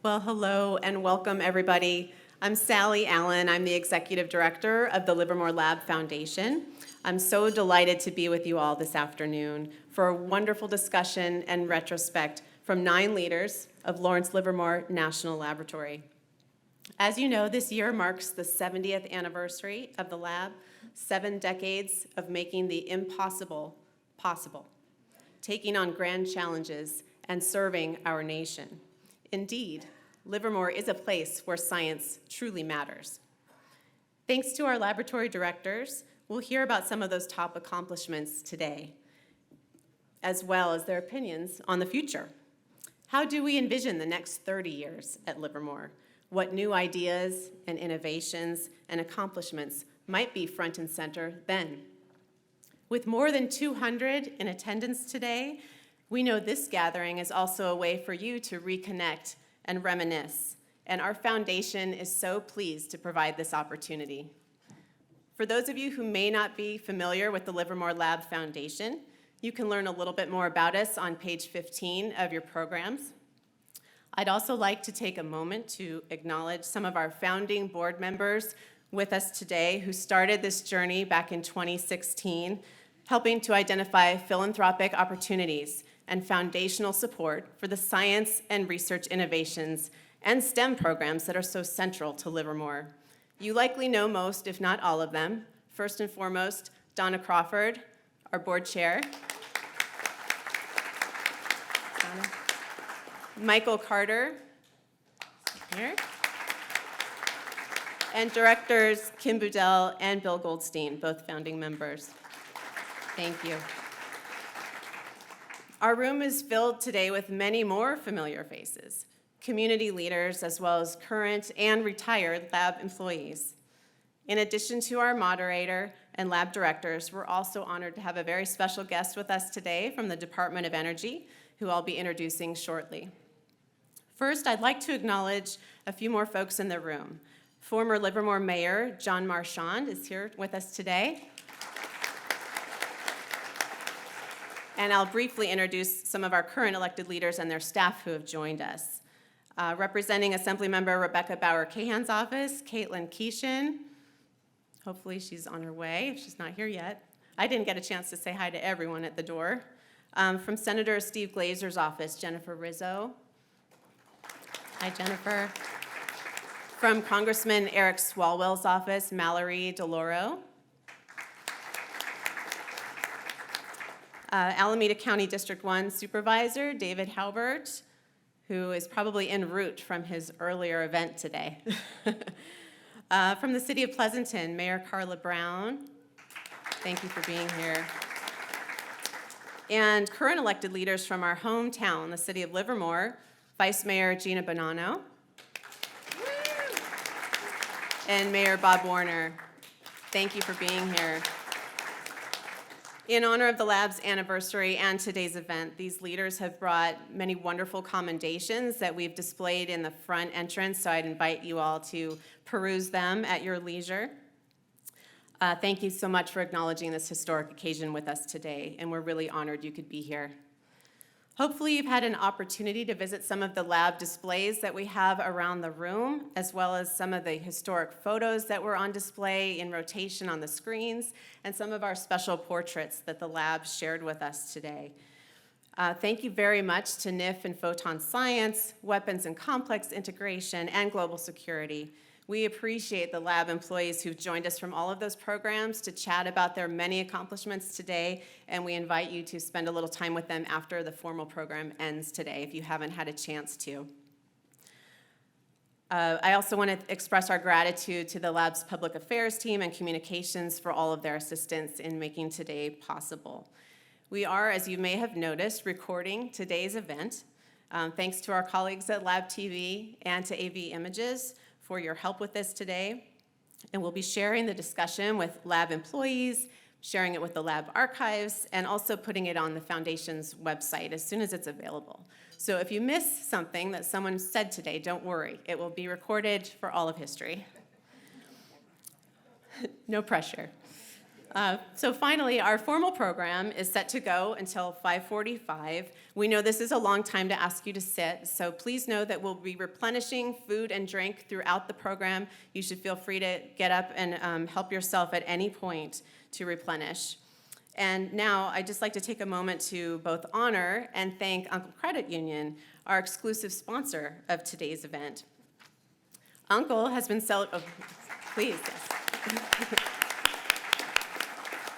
Well, hello and welcome, everybody. I'm Sally Allen. I'm the Executive Director of the Livermore Lab Foundation. I'm so delighted to be with you all this afternoon for a wonderful discussion and retrospect from 9 leaders of Lawrence Livermore National Laboratory. As you know, this year marks the 70th anniversary of the lab, 7 decades of making the impossible possible, taking on grand challenges and serving our nation. Indeed, Livermore is a place where science truly matters. Thanks to our laboratory directors, we'll hear about some of those top accomplishments today, as well as their opinions on the future. How do we envision the next 30 years at Livermore? What new ideas and innovations and accomplishments might be front and center then? With more than 200 in attendance today, we know this gathering is also a way for you to reconnect and reminisce, and our foundation is so pleased to provide this opportunity. For those of you who may not be familiar with the Livermore Lab Foundation, you can learn a little bit more about us on page 15 of your programs. I'd also like to take a moment to acknowledge some of our founding board members with us today who started this journey back in 2016, helping to identify philanthropic opportunities and foundational support for the science and research innovations and STEM programs that are so central to Livermore. You likely know most, if not all of them. First and foremost, Donna Crawford, our board chair. Donna. Michael Carter, here. And directors Kim Budil and Bill Goldstein, both founding members. Thank you. Our room is filled today with many more familiar faces, community leaders, as well as current and retired lab employees. In addition to our moderator and lab directors, we're also honored to have a very special guest with us today from the Department of Energy, who I'll be introducing shortly. First, I'd like to acknowledge a few more folks in the room. Former Livermore Mayor John Marchand is here with us today. And I'll briefly introduce some of our current elected leaders and their staff who have joined us. Representing Assemblymember Rebecca Bauer-Cahan's office, Caitlin Keeshan. Hopefully she's on her way, if she's not here yet. I didn't get a chance to say hi to everyone at the door. From Senator Steve Glazer's office, Jennifer Rizzo. Hi, Jennifer. From Congressman Eric Swalwell's office, Mallory DeLauro. Alameda County District 1 Supervisor David Halbert, who is probably en route from his earlier event today. From the City of Pleasanton, Mayor Carla Brown. Thank you for being here. And current elected leaders from our hometown, the City of Livermore, Vice Mayor Gina Bonanno. And Mayor Bob Warner. Thank you for being here. In honor of the lab's anniversary and today's event, these leaders have brought many wonderful commendations that we've displayed in the front entrance, so I'd invite you all to peruse them at your leisure. Thank you so much for acknowledging this historic occasion with us today, and we're really honored you could be here. Hopefully you've had an opportunity to visit some of the lab displays that we have around the room, as well as some of the historic photos that were on display in rotation on the screens, and some of our special portraits that the lab shared with us today. Thank you very much to NIF and Photon Science, Weapons and Complex Integration, and Global Security. We appreciate the lab employees who've joined us from all of those programs to chat about their many accomplishments today, and we invite you to spend a little time with them after the formal program ends today if you haven't had a chance to. I also want to express our gratitude to the lab's public affairs team and communications for all of their assistance in making today possible. We are, as you may have noticed, recording today's event. Thanks to our colleagues at Lab TV and to AV Images for your help with this today. And we'll be sharing the discussion with lab employees, sharing it with the lab archives, and also putting it on the Foundation's website as soon as it's available. So if you miss something that someone said today, don't worry. It will be recorded for all of history. No pressure. So finally, our formal program is set to go until 5:45. We know this is a long time to ask you to sit, so please know that we'll be replenishing food and drink throughout the program. You should feel free to get up and help yourself at any point to replenish. And now, I'd just like to take a moment to both honor and thank Uncle Credit Union, our exclusive sponsor of today's event. Uncle has been please, yes.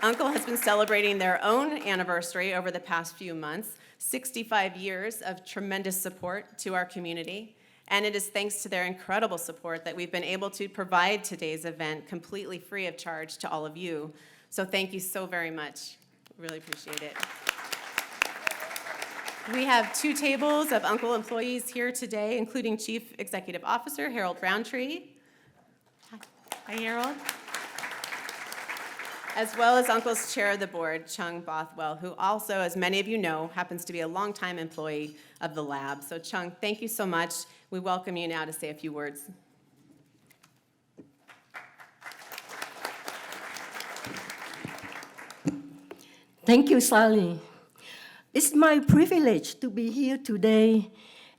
Uncle has been celebrating their own anniversary over the past few months, 65 years of tremendous support to our community, and it is thanks to their incredible support that we've been able to provide today's event completely free of charge to all of you. So thank you so very much. Really appreciate it. We have 2 tables of Uncle employees here today, including Chief Executive Officer Harold Roundtree. Hi, Harold. As well as Uncle's chair of the board, Chung Bothwell, who also, as many of you know, happens to be a longtime employee of the lab. So Chung, thank you so much. We welcome you now to say a few words. Thank you, Sally. It's my privilege to be here today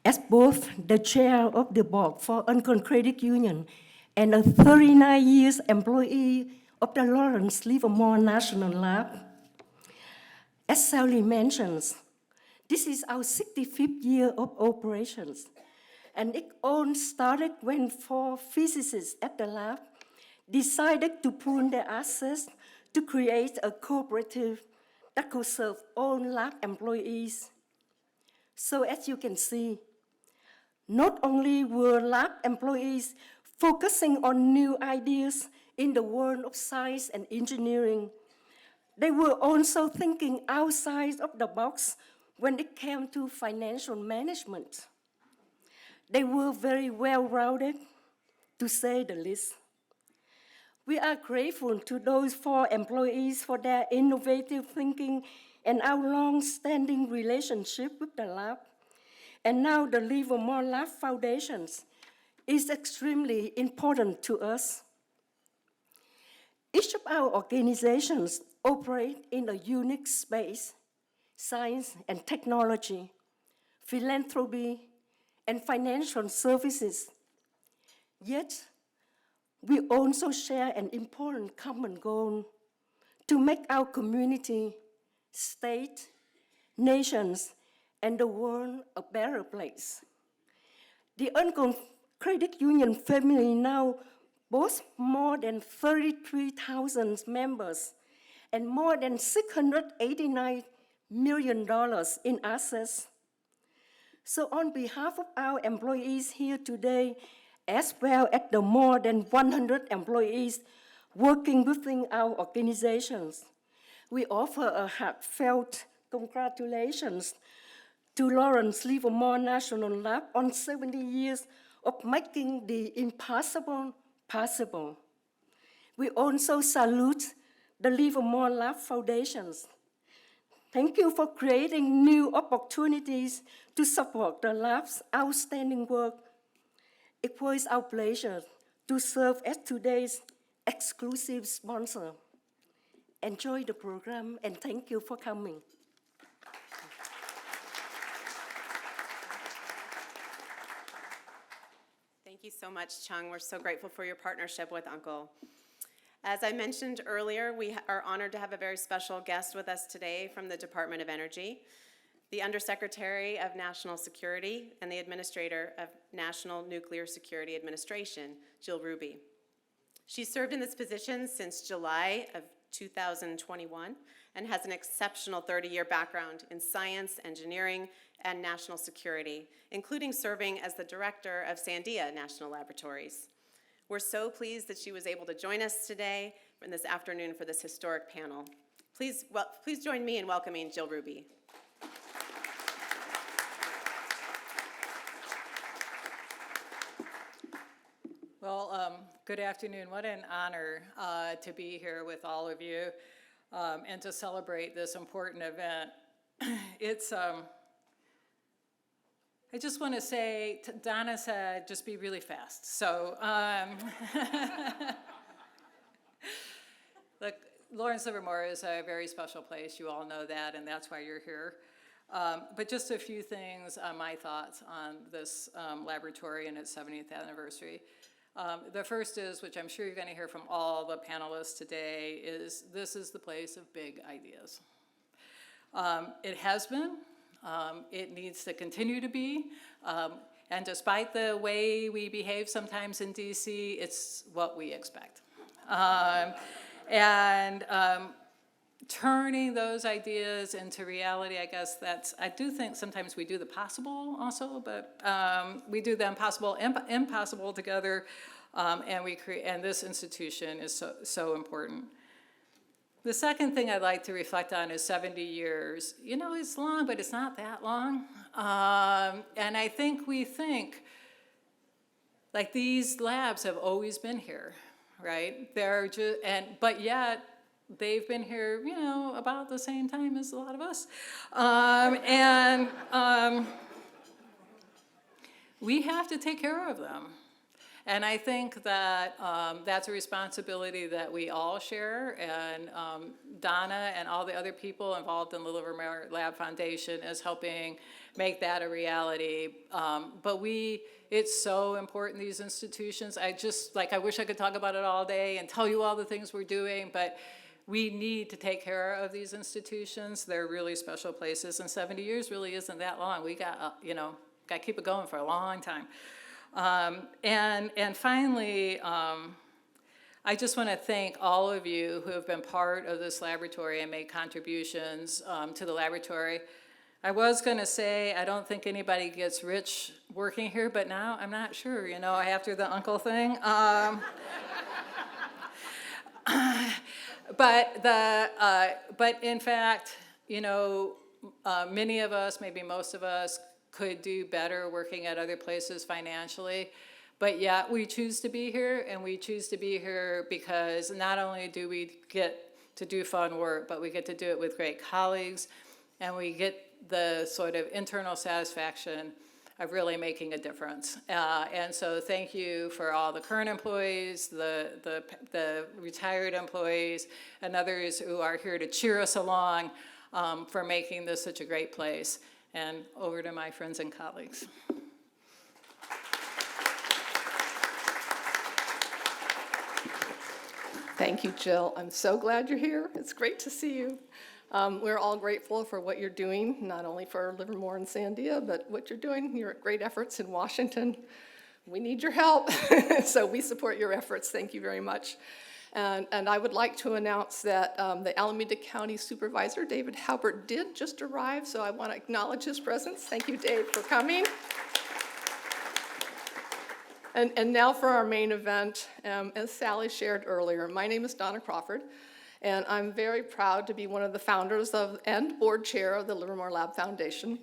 as both the chair of the board for Uncle Credit Union and a 39 years employee of the Lawrence Livermore National Lab. As Sally mentions, this is our 65th year of operations, and it all started when 4 physicists at the lab decided to pool their assets to create a cooperative that could serve all lab employees. So as you can see, not only were lab employees focusing on new ideas in the world of science and engineering, they were also thinking outside of the box when it came to financial management. They were very well-rounded, to say the least. We are grateful to those 4 employees for their innovative thinking and our long-standing relationship with the lab. And now the Livermore Lab Foundation is extremely important to us. Each of our organizations operate in a unique space: science and technology, philanthropy, and financial services. Yet, we also share an important common goal: to make our community, state, nations, and the world a better place. The Uncle Credit Union family now boasts more than 33,000 members and more than $689 million in assets. So on behalf of our employees here today, as well as the more than 100 employees working within our organizations, we offer a heartfelt congratulations to Lawrence Livermore National Lab on 70 years of making the impossible possible. We also salute the Livermore Lab Foundation. Thank you for creating new opportunities to support the lab's outstanding work. It was our pleasure to serve as today's exclusive sponsor. Enjoy the program, and thank you for coming. Thank you so much, Chung. We're so grateful for your partnership with Uncle. As I mentioned earlier, we are honored to have a very special guest with us today from the Department of Energy, the Undersecretary of National Security and the Administrator of National Nuclear Security Administration, Jill Ruby. She served in this position since July of 2021 and has an exceptional 30-year background in science, engineering, and national security, including serving as the director of Sandia National Laboratories. We're so pleased that she was able to join us today and this afternoon for this historic panel. Please join me in welcoming Jill Ruby. Well, good afternoon. What an honor to be here with all of you and to celebrate this important event. It's, I just want to say, Donna said, just be really fast. So, look, Lawrence Livermore is a very special place. You all know that, and that's why you're here. But just a few things on my thoughts on this laboratory and its 70th anniversary. The first is, which I'm sure you're going to hear from all the panelists today, is this is the place of big ideas. It has been. It needs to continue to be. And despite the way we behave sometimes in DC, it's what we expect. Turning those ideas into reality, I guess I do think sometimes we do the possible also, but we do the impossible and impossible together, and this institution is so important. The second thing I'd like to reflect on is 70 years. You know, it's long, but it's not that long. And I think we think, like, these labs have always been here, right? But yet, they've been here, you know, about the same time as a lot of us. We have to take care of them. And I think that that's a responsibility that we all share, and Donna and all the other people involved in the Livermore Lab Foundation is helping make that a reality. But it's so important, these institutions. I wish I could talk about it all day and tell you all the things we're doing, but we need to take care of these institutions. They're really special places, and 70 years really isn't that long. We got to keep it going for a long time. And finally, I just want to thank all of you who have been part of this laboratory and made contributions to the laboratory. I was going to say I don't think anybody gets rich working here, but now I'm not sure, you know, after the uncle thing. But in fact, you know, many of us, maybe most of us, could do better working at other places financially, but yet we choose to be here, and we choose to be here because not only do we get to do fun work, but we get to do it with great colleagues, and we get the sort of internal satisfaction of really making a difference. And so thank you for all the current employees, the retired employees, and others who are here to cheer us along for making this such a great place. And over to my friends and colleagues. Thank you, Jill. I'm so glad you're here. It's great to see you. We're all grateful for what you're doing, not only for Livermore and Sandia, but what you're doing. Your great efforts in Washington. We need your help, so we support your efforts. Thank you very much. And I would like to announce that the Alameda County Supervisor, David Halbert, did just arrive, so I want to acknowledge his presence. Thank you, Dave, for coming. And now for our main event. As Sally shared earlier, my name is Donna Crawford, and I'm very proud to be one of the founders and board chair of the Livermore Lab Foundation.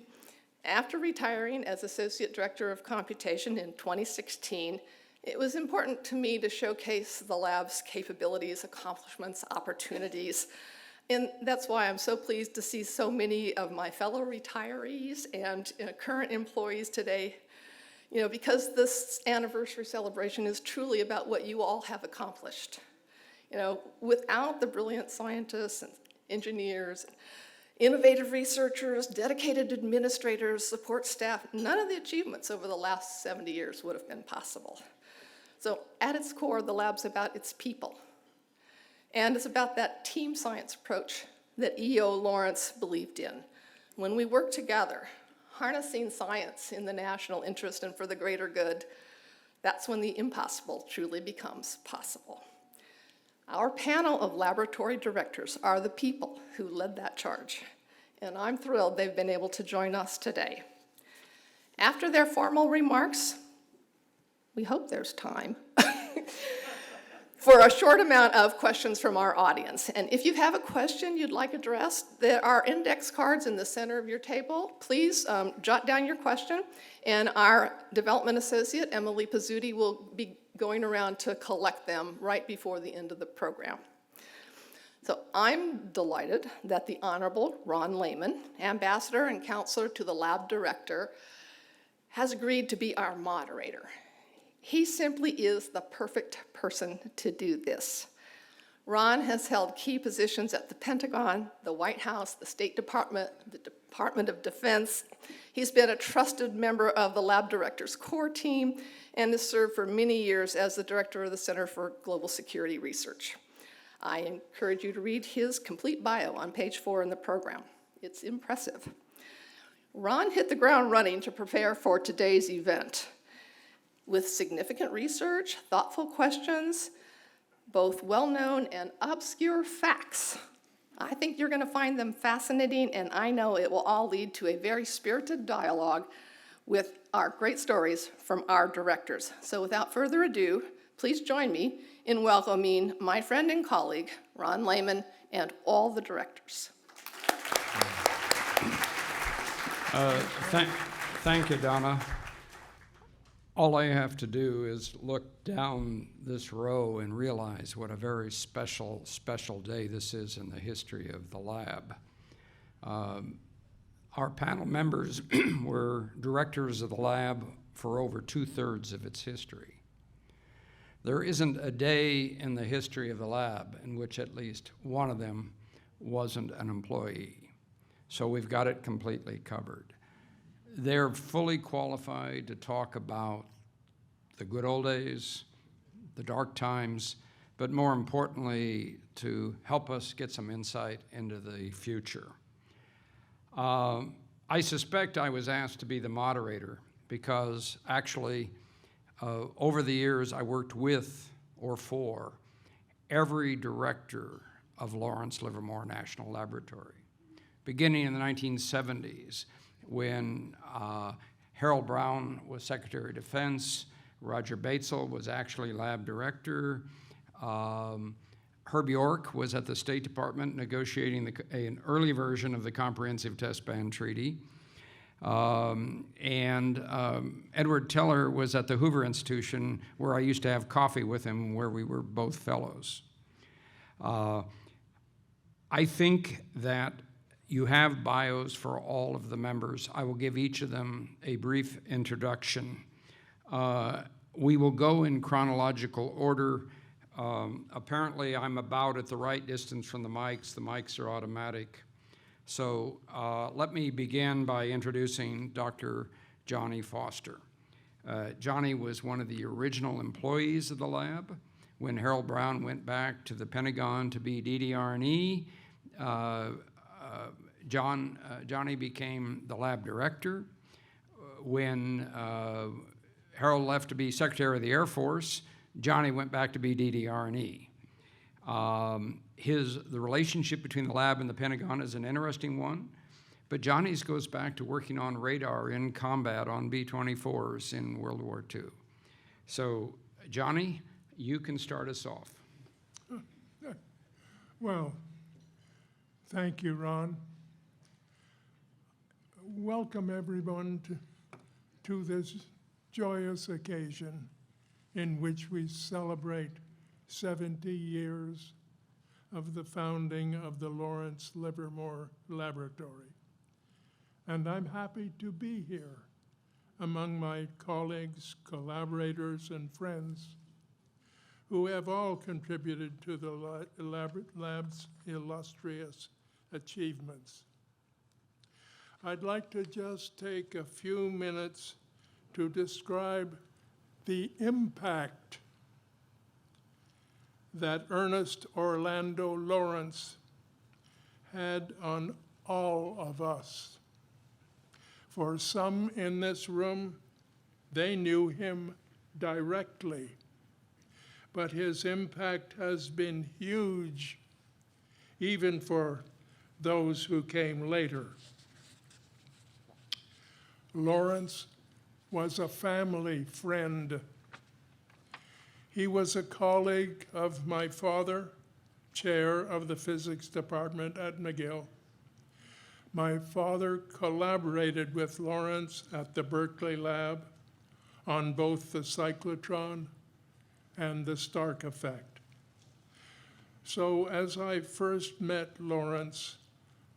After retiring as Associate Director of Computation in 2016, it was important to me to showcase the lab's capabilities, accomplishments, opportunities, and that's why I'm so pleased to see so many of my fellow retirees and current employees today, you know, because this anniversary celebration is truly about what you all have accomplished. You know, without the brilliant scientists and engineers, innovative researchers, dedicated administrators, support staff, none of the achievements over the last 70 years would have been possible. So at its core, the lab's about its people. And it's about that team science approach that EO Lawrence believed in. When we work together, harnessing science in the national interest and for the greater good, that's when the impossible truly becomes possible. Our panel of laboratory directors are the people who led that charge, and I'm thrilled they've been able to join us today. After their formal remarks, we hope there's time for a short amount of questions from our audience. And if you have a question you'd like addressed, there are index cards in the center of your table. Please jot down your question, and our development associate, Emily Pizzuti, will be going around to collect them right before the end of the program. So I'm delighted that the Honorable Ron Lehman, Ambassador and Counselor to the Lab Director, has agreed to be our moderator. He simply is the perfect person to do this. Ron has held key positions at the Pentagon, the White House, the State Department, the Department of Defense. He's been a trusted member of the Lab Directors Core team and has served for many years as the director of the Center for Global Security Research. I encourage you to read his complete bio on page 4 in the program. It's impressive. Ron hit the ground running to prepare for today's event with significant research, thoughtful questions, both well-known and obscure facts. I think you're going to find them fascinating, and I know it will all lead to a very spirited dialogue with our great stories from our directors. So without further ado, please join me in welcoming my friend and colleague, Ron Lehman, and all the directors. Thank you, Donna. All I have to do is look down this row and realize what a very special day this is in the history of the lab. Our panel members were directors of the lab for over 2/3 of its history. There isn't a day in the history of the lab in which at least one of them wasn't an employee. So we've got it completely covered. They're fully qualified to talk about the good old days, the dark times, but more importantly, to help us get some insight into the future. I suspect I was asked to be the moderator because actually, over the years, I worked with or for every director of Lawrence Livermore National Laboratory. Beginning in the 1970s, when Harold Brown was Secretary of Defense, Roger Batesel was actually lab director, Herb York was at the State Department negotiating an early version of the Comprehensive Test Ban Treaty, and Edward Teller was at the Hoover Institution, where I used to have coffee with him, where we were both fellows. I think that you have bios for all of the members. I will give each of them a brief introduction. We will go in chronological order. Apparently, I'm about at the right distance from the mics. The mics are automatic. So let me begin by introducing Dr. Johnny Foster. Johnny was one of the original employees of the lab. When Harold Brown went back to the Pentagon to be DDR&E, Johnny became the lab director. When Harold left to be Secretary of the Air Force, Johnny went back to be DDR&E. The relationship between the lab and the Pentagon is an interesting one, but Johnny's goes back to working on radar in combat on B-24s in World War II. So, Johnny, you can start us off. Well, thank you, Ron. Welcome everyone to this joyous occasion in which we celebrate 70 years of the founding of the Lawrence Livermore Laboratory. And I'm happy to be here among my colleagues, collaborators, and friends who have all contributed to the lab's illustrious achievements. I'd like to just take a few minutes to describe the impact that Ernest Orlando Lawrence had on all of us. For some in this room, they knew him directly, but his impact has been huge, even for those who came later. Lawrence was a family friend. He was a colleague of my father, chair of the physics department at McGill. My father collaborated with Lawrence at the Berkeley lab on both the cyclotron and the Stark effect. So as I first met Lawrence,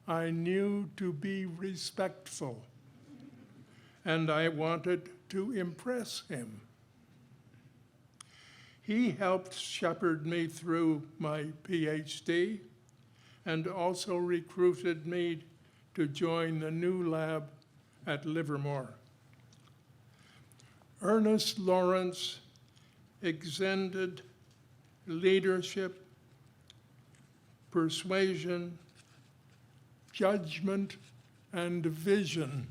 I knew to be respectful, and I wanted to impress him. He helped shepherd me through my PhD and also recruited me to join the new lab at Livermore. Ernest Lawrence extended leadership, persuasion, judgment, and vision.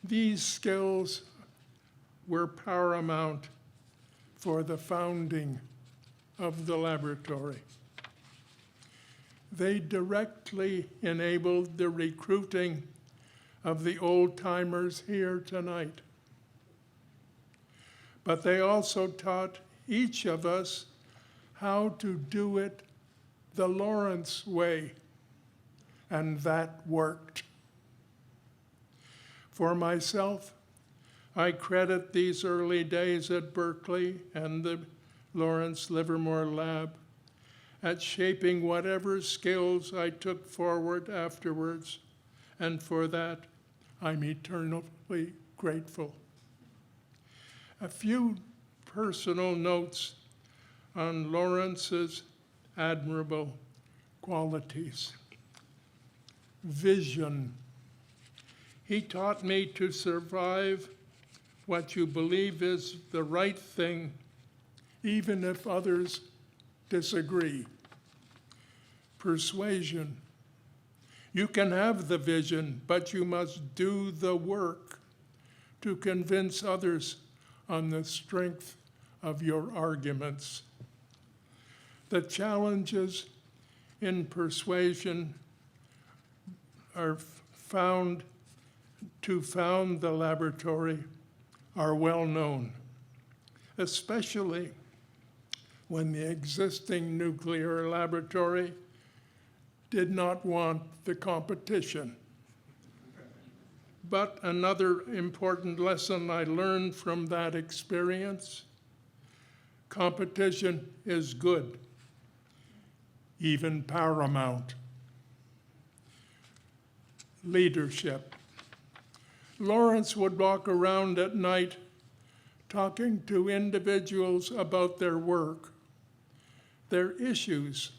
These skills were paramount for the founding of the laboratory. They directly enabled the recruiting of the old-timers here tonight. But they also taught each of us how to do it the Lawrence way, and that worked. For myself, I credit these early days at Berkeley and the Lawrence Livermore Lab at shaping whatever skills I took forward afterwards, and for that, I'm eternally grateful. A few personal notes on Lawrence's admirable qualities. Vision. He taught me to survive what you believe is the right thing, even if others disagree. Persuasion. You can have the vision, but you must do the work to convince others on the strength of your arguments. The challenges in persuasion are found to found the laboratory are well known, especially when the existing nuclear laboratory did not want the competition. But another important lesson I learned from that experience, competition is good, even paramount. Leadership. Lawrence would walk around at night talking to individuals about their work, their issues,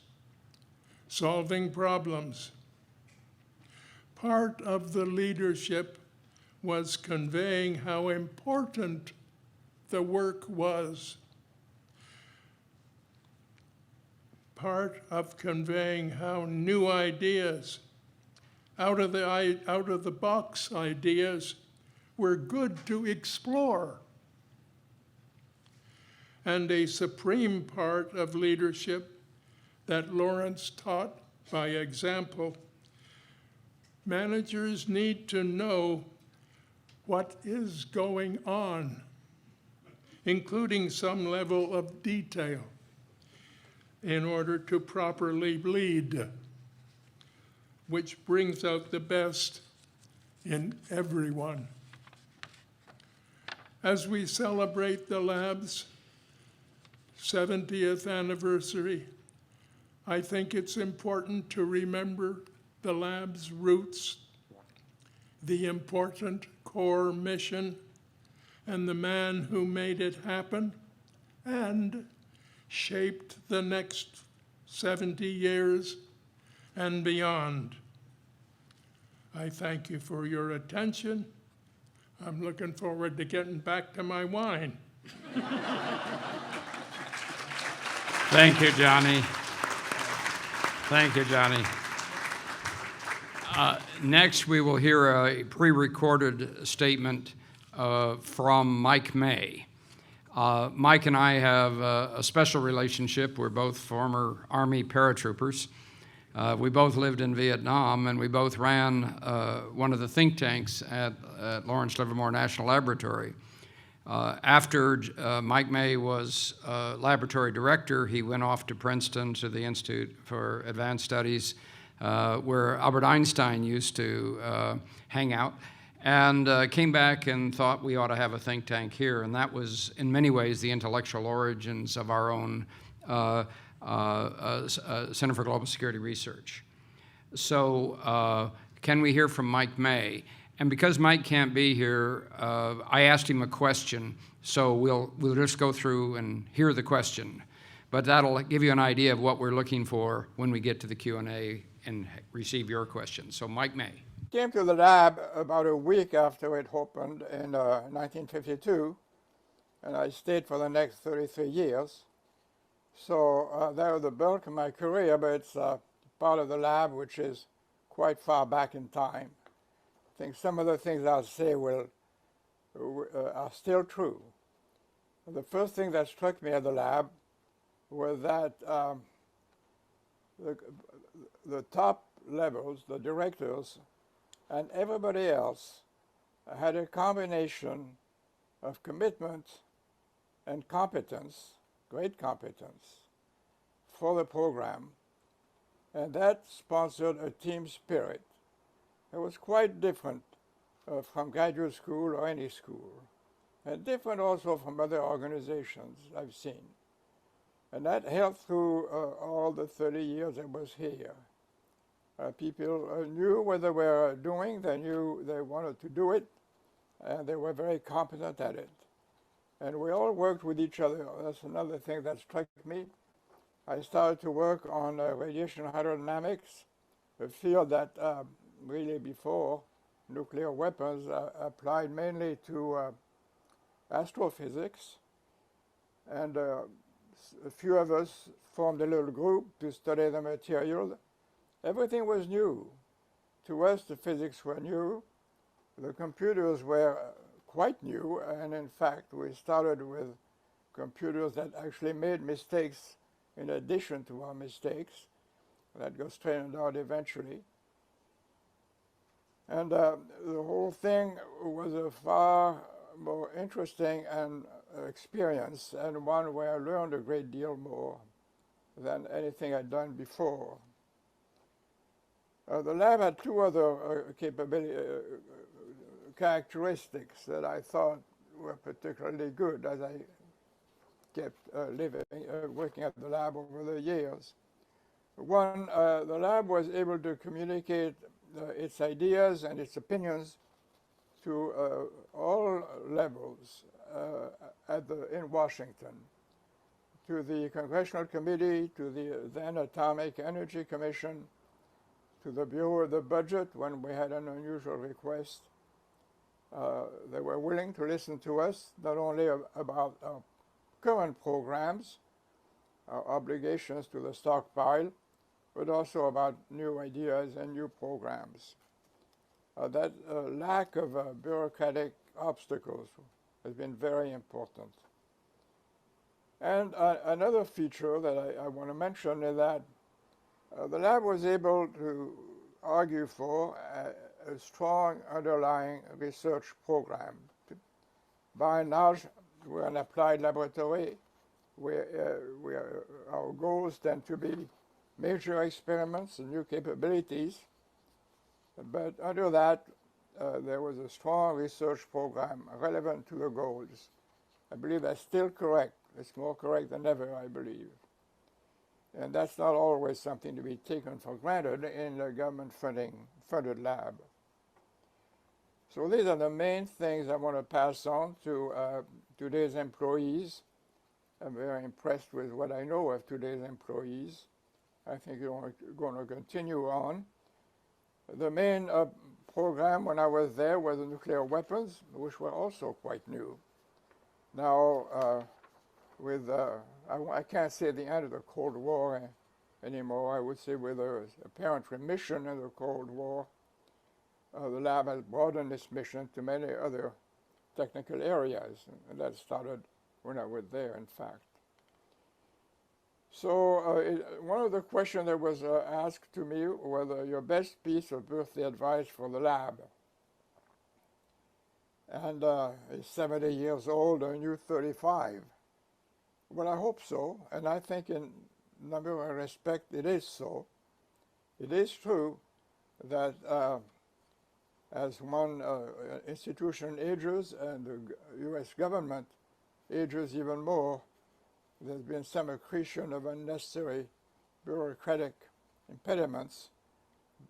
solving problems. Part of the leadership was conveying how important the work was. Part of conveying how new ideas, out of the box ideas, were good to explore. And a supreme part of leadership that Lawrence taught by example, managers need to know what is going on, including some level of detail, in order to properly lead, which brings out the best in everyone. As we celebrate the lab's 70th anniversary, I think it's important to remember the lab's roots, the important core mission, and the man who made it happen and shaped the next 70 years and beyond. I thank you for your attention. I'm looking forward to getting back to my wine. Thank you, Johnny. Thank you, Johnny. Next, we will hear a pre-recorded statement from Mike May. Mike and I have a special relationship. We're both former Army paratroopers. We both lived in Vietnam, and we both ran one of the think tanks at Lawrence Livermore National Laboratory. After Mike May was laboratory director, he went off to Princeton to the Institute for Advanced Studies, where Albert Einstein used to hang out, and came back and thought we ought to have a think tank here. And that was, in many ways, the intellectual origins of our own Center for Global Security Research. So can we hear from Mike May? And because Mike can't be here, I asked him a question, so we'll just go through and hear the question. But that'll give you an idea of what we're looking for when we get to the Q&A and receive your questions. So Mike May. Came to the lab about a week after it opened in 1952, and I stayed for the next 33 years. So that was the bulk of my career, but it's part of the lab which is quite far back in time. I think some of the things I'll say are still true. The first thing that struck me at the lab was that the top levels, the directors, and everybody else had a combination of commitment and competence, great competence, for the program, and that sponsored a team spirit. It was quite different from graduate school or any school, and different also from other organizations I've seen. And that held through all the 30 years I was here. People knew what they were doing, they knew they wanted to do it, and they were very competent at it. And we all worked with each other. That's another thing that struck me. I started to work on radiation hydrodynamics, a field that really before nuclear weapons applied mainly to astrophysics. And a few of us formed a little group to study the material. Everything was new. To us, the physics were new. The computers were quite new, and in fact, we started with computers that actually made mistakes in addition to our mistakes. That got straightened out eventually. And the whole thing was a far more interesting and experience, and one where I learned a great deal more than anything I'd done before. The lab had two other characteristics that I thought were particularly good as I kept working at the lab over the years. One, the lab was able to communicate its ideas and its opinions to all levels in Washington, to the Congressional Committee, to the then Atomic Energy Commission, to the Bureau of the Budget when we had an unusual request. They were willing to listen to us, not only about our current programs, our obligations to the stockpile, but also about new ideas and new programs. That lack of bureaucratic obstacles has been very important. And another feature that I want to mention is that the lab was able to argue for a strong underlying research program. By and large, we're an applied laboratory. Our goals tend to be major experiments and new capabilities. But under that, there was a strong research program relevant to the goals. I believe that's still correct. It's more correct than ever, I believe. And that's not always something to be taken for granted in a government-funded lab. So these are the main things I want to pass on to today's employees. I'm very impressed with what I know of today's employees. I think you're going to continue on. The main program when I was there was the nuclear weapons, which were also quite new. Now, I can't say the end of the Cold War anymore. I would say with the apparent remission in the Cold War, the lab has broadened its mission to many other technical areas, and that started when I was there, in fact. So one of the questions that was asked to me was your best piece of birthday advice for the lab. And he's 70 years old and you're 35. Well, I hope so, and I think in a number of respects it is so. It is true that as one institution ages and the U.S. government ages even more, there's been some accretion of unnecessary bureaucratic impediments,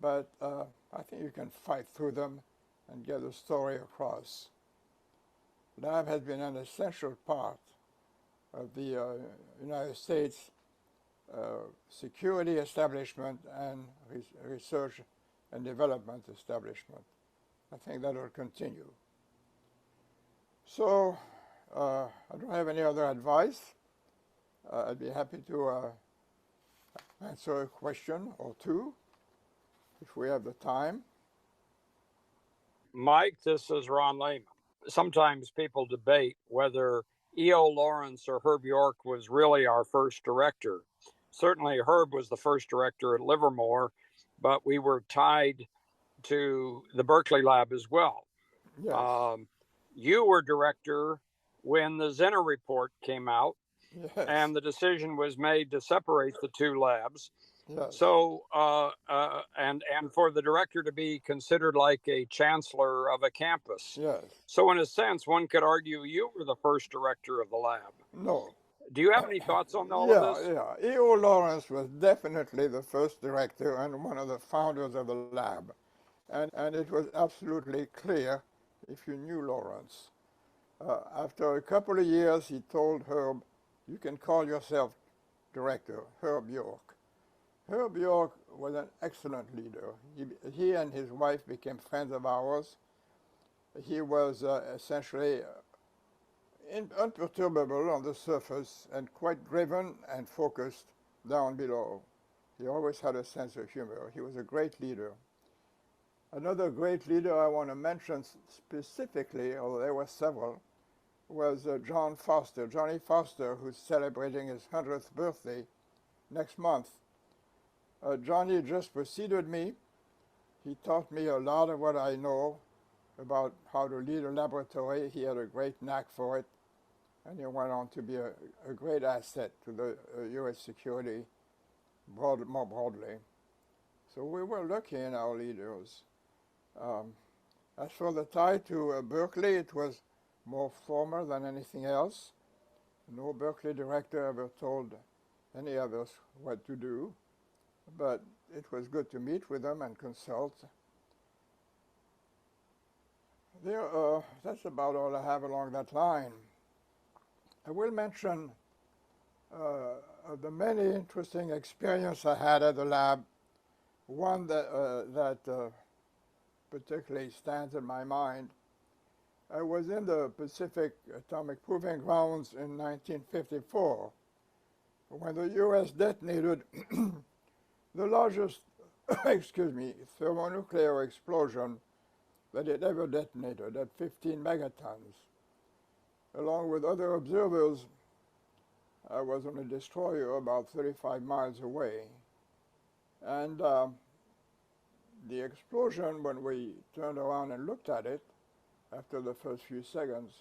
but I think you can fight through them and get the story across. Lab has been an essential part of the United States security establishment and research and development establishment. I think that will continue. So I don't have any other advice. I'd be happy to answer a question or two if we have the time. Mike, this is Ron Lehman. Sometimes people debate whether E.O. Lawrence or Herb York was really our first director. Certainly Herb was the first director at Livermore, but we were tied to the Berkeley Lab as well. Yes. You were director when the Zinner report came out, Yes. and the decision was made to separate the two labs. Yes. So, and for the director to be considered like a chancellor of a campus. Yes. So in a sense, one could argue you were the first director of the lab. No. Do you have any thoughts on all of this? Yeah. E.O. Lawrence was definitely the first director and one of the founders of the lab. And it was absolutely clear if you knew Lawrence. After a couple of years, he told Herb, you can call yourself director, Herb York. Herb York was an excellent leader. He and his wife became friends of ours. He was essentially unperturbable on the surface and quite driven and focused down below. He always had a sense of humor. He was a great leader. Another great leader I want to mention specifically, although there were several, was John Foster, Johnny Foster, who's celebrating his 100th birthday next month. Johnny just preceded me. He taught me a lot of what I know about how to lead a laboratory. He had a great knack for it, and he went on to be a great asset to the U.S. security more broadly. So we were lucky in our leaders. As for the tie to Berkeley, it was more formal than anything else. No Berkeley director ever told any of us what to do, but it was good to meet with them and consult. That's about all I have along that line. I will mention the many interesting experiences I had at the lab. One that particularly stands in my mind. I was in the Pacific Atomic Proving Grounds in 1954 when the U.S. detonated the largest, thermonuclear explosion that it ever detonated at 15 megatons. Along with other observers, I was on a destroyer about 35 miles away. And the explosion, when we turned around and looked at it, after the first few seconds,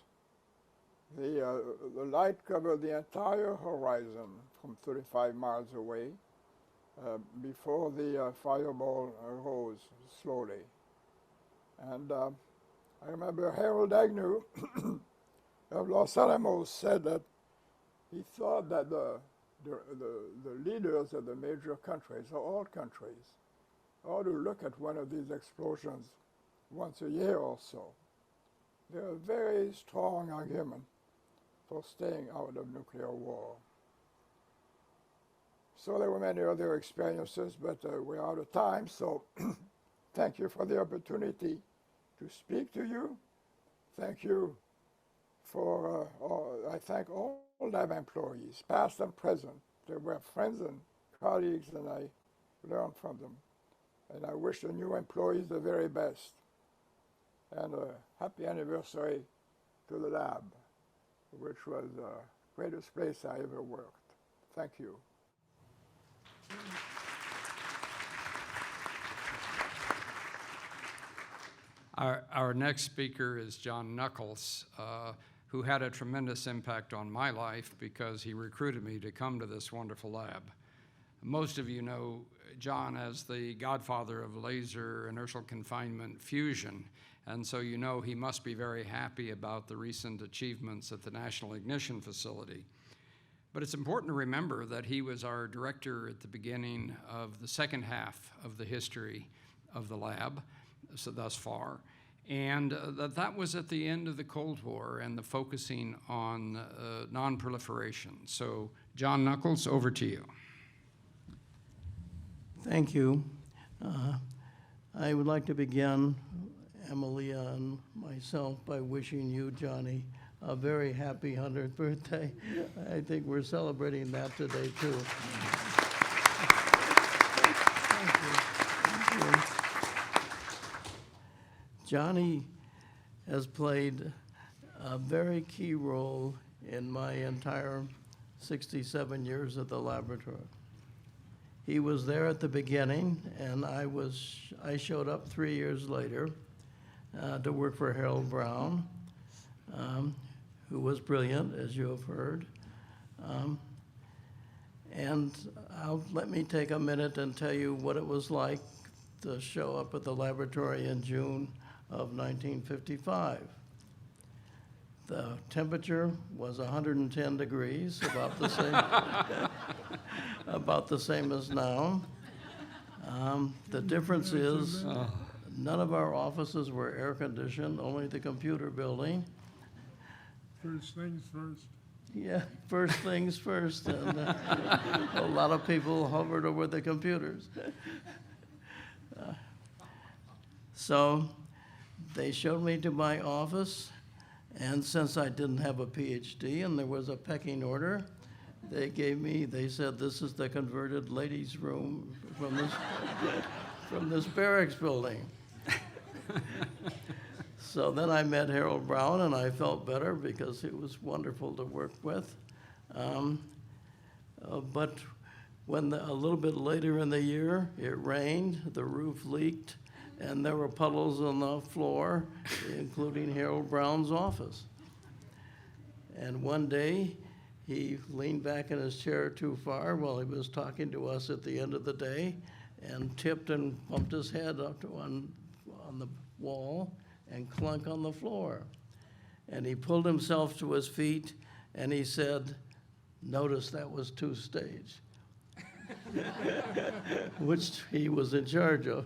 the light covered the entire horizon from 35 miles away before the fireball rose slowly. And I remember Harold Agnew of Los Alamos said that he thought that the leaders of the major countries, or all countries, ought to look at one of these explosions once a year or so. They're a very strong argument for staying out of nuclear war. So there were many other experiences, but we're out of time, so thank you for the opportunity to speak to you. Thank you for, I thank all lab employees, past and present. They were friends and colleagues, and I learned from them. And I wish the new employees the very best. And a happy anniversary to the lab, which was the greatest place I ever worked. Thank you. Our next speaker is John Nuckolls, who had a tremendous impact on my life because he recruited me to come to this wonderful lab. Most of you know John as the godfather of laser inertial confinement fusion, and so you know he must be very happy about the recent achievements at the National Ignition Facility. But it's important to remember that he was our director at the beginning of the second half of the history of the lab, so thus far. And that was at the end of the Cold War and the focusing on non-proliferation. So, John Nuckolls, over to you. Thank you. I would like to begin, Emilia and myself, by wishing you, Johnny, a very happy 100th birthday. I think we're celebrating that today, too. Thank you. Thank you. Johnny has played a very key role in my entire 67 years at the laboratory. He was there at the beginning, and I showed up 3 years later to work for Harold Brown, who was brilliant, as you have heard. And let me take a minute and tell you what it was like to show up at the laboratory in June of 1955. The temperature was 110 degrees, about the same, about the same as now. The difference is none of our offices were air conditioned, only the computer building. First things first. Yeah, first things first, and a lot of people hovered over the computers. So they showed me to my office, and since I didn't have a PhD and there was a pecking order, they said, this is the converted ladies' room from this barracks building. So then I met Harold Brown, and I felt better because he was wonderful to work with. But when a little bit later in the year, it rained, the roof leaked, and there were puddles on the floor, including Harold Brown's office. And one day, he leaned back in his chair too far while he was talking to us at the end of the day and tipped and bumped his head up on the wall and clunk on the floor. And he pulled himself to his feet and he said, notice that was two-stage, which he was in charge of.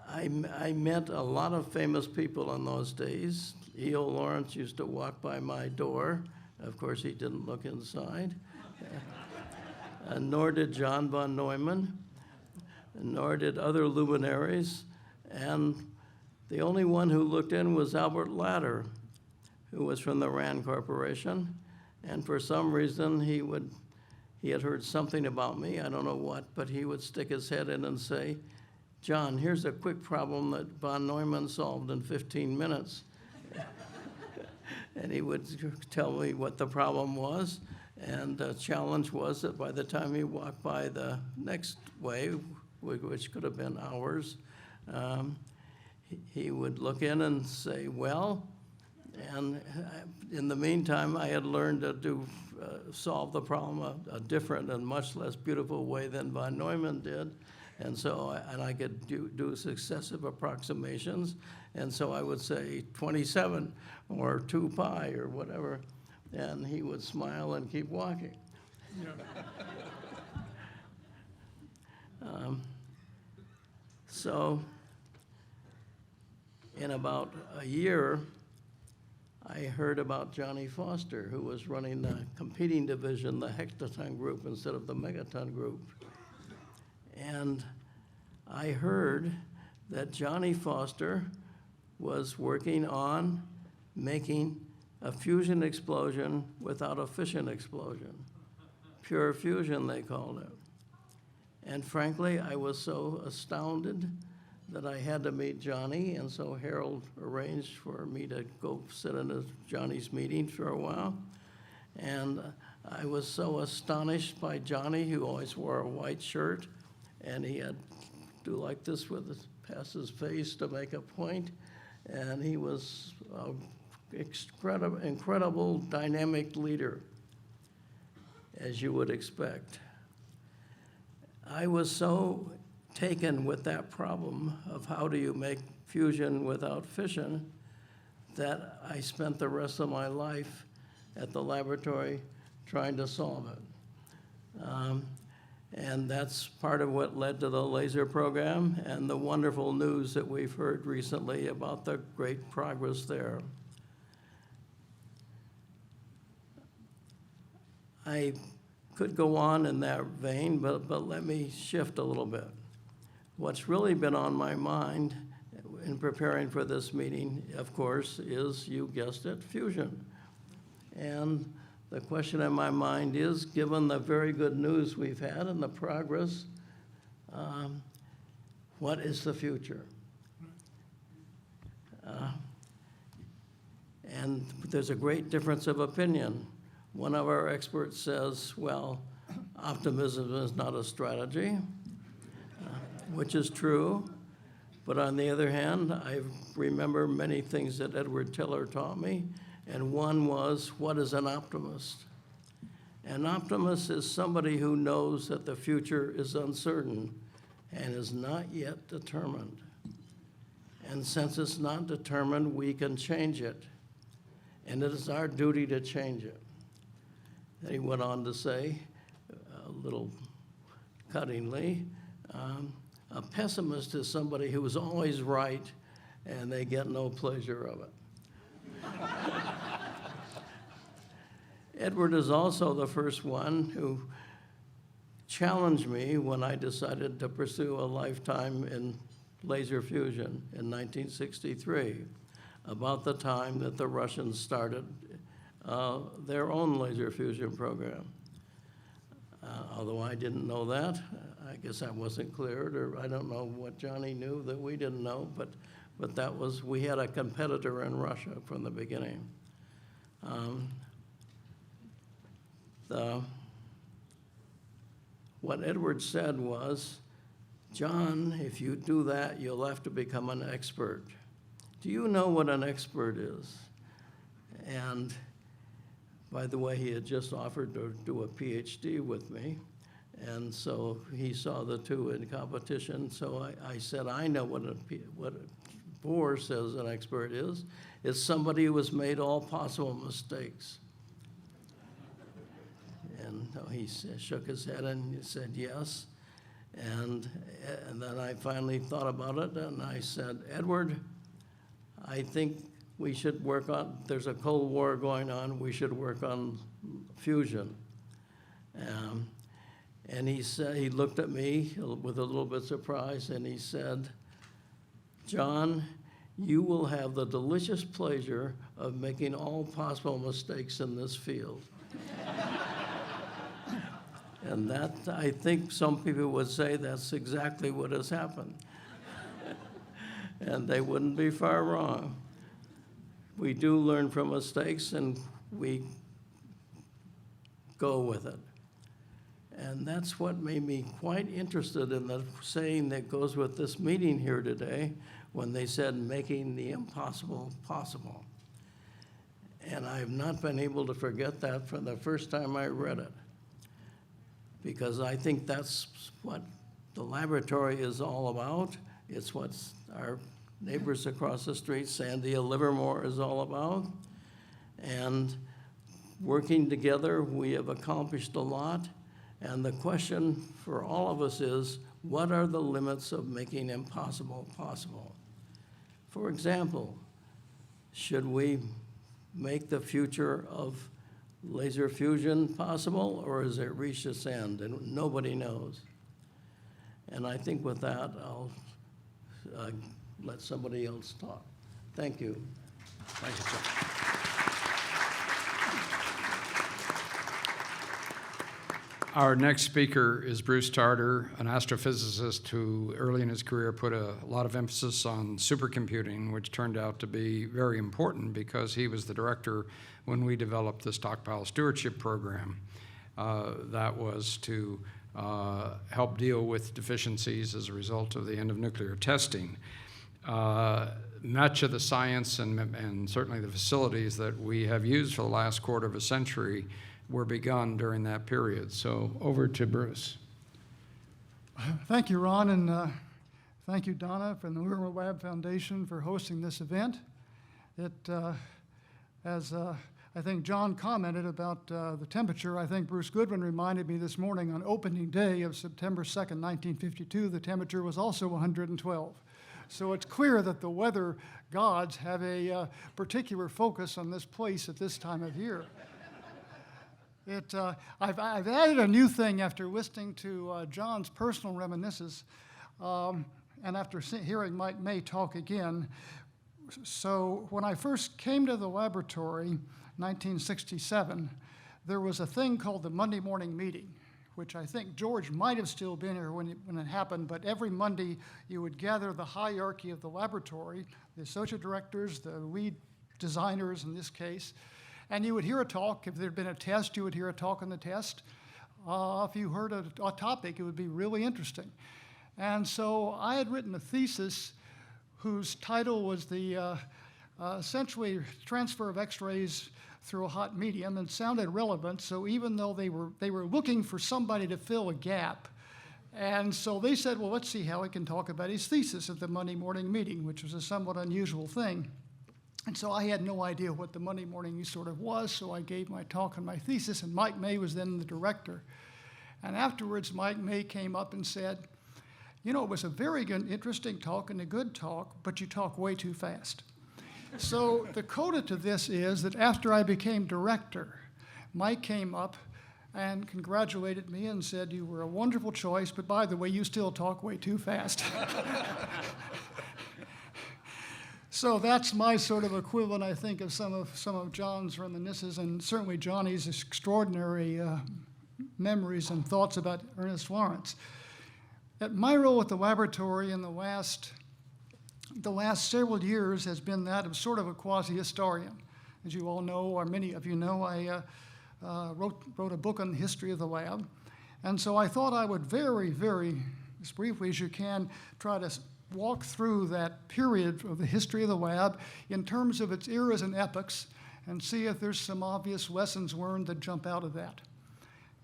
I met a lot of famous people in those days. E.O. Lawrence used to walk by my door. Of course, he didn't look inside. Nor did John von Neumann, nor did other luminaries. And the only one who looked in was Albert Latter, who was from the Rand Corporation. And for some reason, he had heard something about me, I don't know what, but he would stick his head in and say, John, here's a quick problem that von Neumann solved in 15 minutes. And he would tell me what the problem was. And the challenge was that by the time he walked by the next wave, which could have been hours, he would look in and say, well, and in the meantime, I had learned to solve the problem a different and much less beautiful way than von Neumann did. And so, I could do successive approximations. And so I would say 27 or 2 pi or whatever. And he would smile and keep walking. Yeah. So in about a year, I heard about Johnny Foster, who was running the competing division, the hectaton group instead of the megaton group. And I heard that Johnny Foster was working on making a fusion explosion without a fission explosion. Pure fusion, they called it. And frankly, I was so astounded that I had to meet Johnny, and so Harold arranged for me to go sit in Johnny's meeting for a while. And I was so astonished by Johnny, who always wore a white shirt, and he had to do like this past his face to make a point, and he was an incredible dynamic leader, as you would expect. I was so taken with that problem of how do you make fusion without fission that I spent the rest of my life at the laboratory trying to solve it. And that's part of what led to the laser program and the wonderful news that we've heard recently about the great progress there. I could go on in that vein, but let me shift a little bit. What's really been on my mind in preparing for this meeting, of course, is, you guessed it, fusion. And the question in my mind is, given the very good news we've had and the progress, what is the future? And there's a great difference of opinion. One of our experts says, well, optimism is not a strategy, which is true. But on the other hand, I remember many things that Edward Tiller taught me, and one was, what is an optimist? An optimist is somebody who knows that the future is uncertain and is not yet determined. And since it's not determined, we can change it. And it is our duty to change it. Then he went on to say, a little cuttingly, a pessimist is somebody who is always right and they get no pleasure of it. Edward is also the first one who challenged me when I decided to pursue a lifetime in laser fusion in 1963, about the time that the Russians started their own laser fusion program. Although I didn't know that, I guess I wasn't cleared, or I don't know what Johnny knew that we didn't know, but that was, we had a competitor in Russia from the beginning. What Edward said was, John, if you do that, you'll have to become an expert. Do you know what an expert is? And by the way, he had just offered to do a PhD with me, and so he saw the two in competition. So I said, I know what Bohr says an expert is. It's somebody who has made all possible mistakes. And he shook his head and he said yes. And then I finally thought about it, and I said, Edward, I think we should work on, there's a Cold War going on, we should work on fusion. And he said, he looked at me with a little bit surprised, and he said, John, you will have the delicious pleasure of making all possible mistakes in this field. And that, I think some people would say that's exactly what has happened. And they wouldn't be far wrong. We do learn from mistakes, and we go with it. And that's what made me quite interested in the saying that goes with this meeting here today, when they said making the impossible possible. And I've not been able to forget that from the first time I read it, because I think that's what the laboratory is all about. It's what our neighbors across the street, Sandy Livermore, is all about. And working together, we have accomplished a lot. And the question for all of us is, what are the limits of making impossible possible? For example, should we make the future of laser fusion possible, or has it reached its end? And nobody knows. And I think with that, I'll let somebody else talk. Thank you. Thank you, sir. Our next speaker is Bruce Tarter, an astrophysicist who early in his career put a lot of emphasis on supercomputing, which turned out to be very important because he was the director when we developed the stockpile stewardship program. That was to help deal with deficiencies as a result of the end of nuclear testing. Much of the science and certainly the facilities that we have used for the last quarter of a century were begun during that period. So over to Bruce. Thank you, Ron, and thank you, Donna, from the Livermore Lab Foundation for hosting this event. As I I think John commented about the temperature. I think Bruce Goodwin reminded me this morning on opening day of September 2nd, 1952, the temperature was also 112. So it's clear that the weather gods have a particular focus on this place at this time of year. I've added a new thing after listening to John's personal reminiscences and after hearing Mike May talk again. So when I first came to the laboratory, 1967, there was a thing called the Monday morning meeting, which I think George might have still been here when it happened, but every Monday you would gather the hierarchy of the laboratory, the associate directors, the lead designers in this case, and you would hear a talk. If there had been a test, you would hear a talk on the test. If you heard a topic, it would be really interesting. And so I had written a thesis whose title was the essentially transfer of X-rays through a hot medium, and sounded relevant. So even though they were looking for somebody to fill a gap, and so they said, well, let's see how he can talk about his thesis at the Monday morning meeting, which was a somewhat unusual thing. And so I had no idea what the Monday morning sort of was, so I gave my talk on my thesis, and Mike May was then the director. And afterwards, Mike May came up and said, you know, it was a very good, interesting talk and a good talk, but you talk way too fast. So the coda to this is that after I became director, Mike came up and congratulated me and said, you were a wonderful choice, but by the way, you still talk way too fast. So that's my sort of equivalent, I think, of some of John's reminiscences, and certainly Johnny's extraordinary memories and thoughts about Ernest Lawrence. My role at the laboratory in the last several years has been that of sort of a quasi-historian. As you all know, or many of you know, I wrote a book on the history of the lab. And so I thought I would very, very, as briefly as you can, try to walk through that period of the history of the lab in terms of its eras and epochs, and see if there's some obvious lessons learned that jump out of that.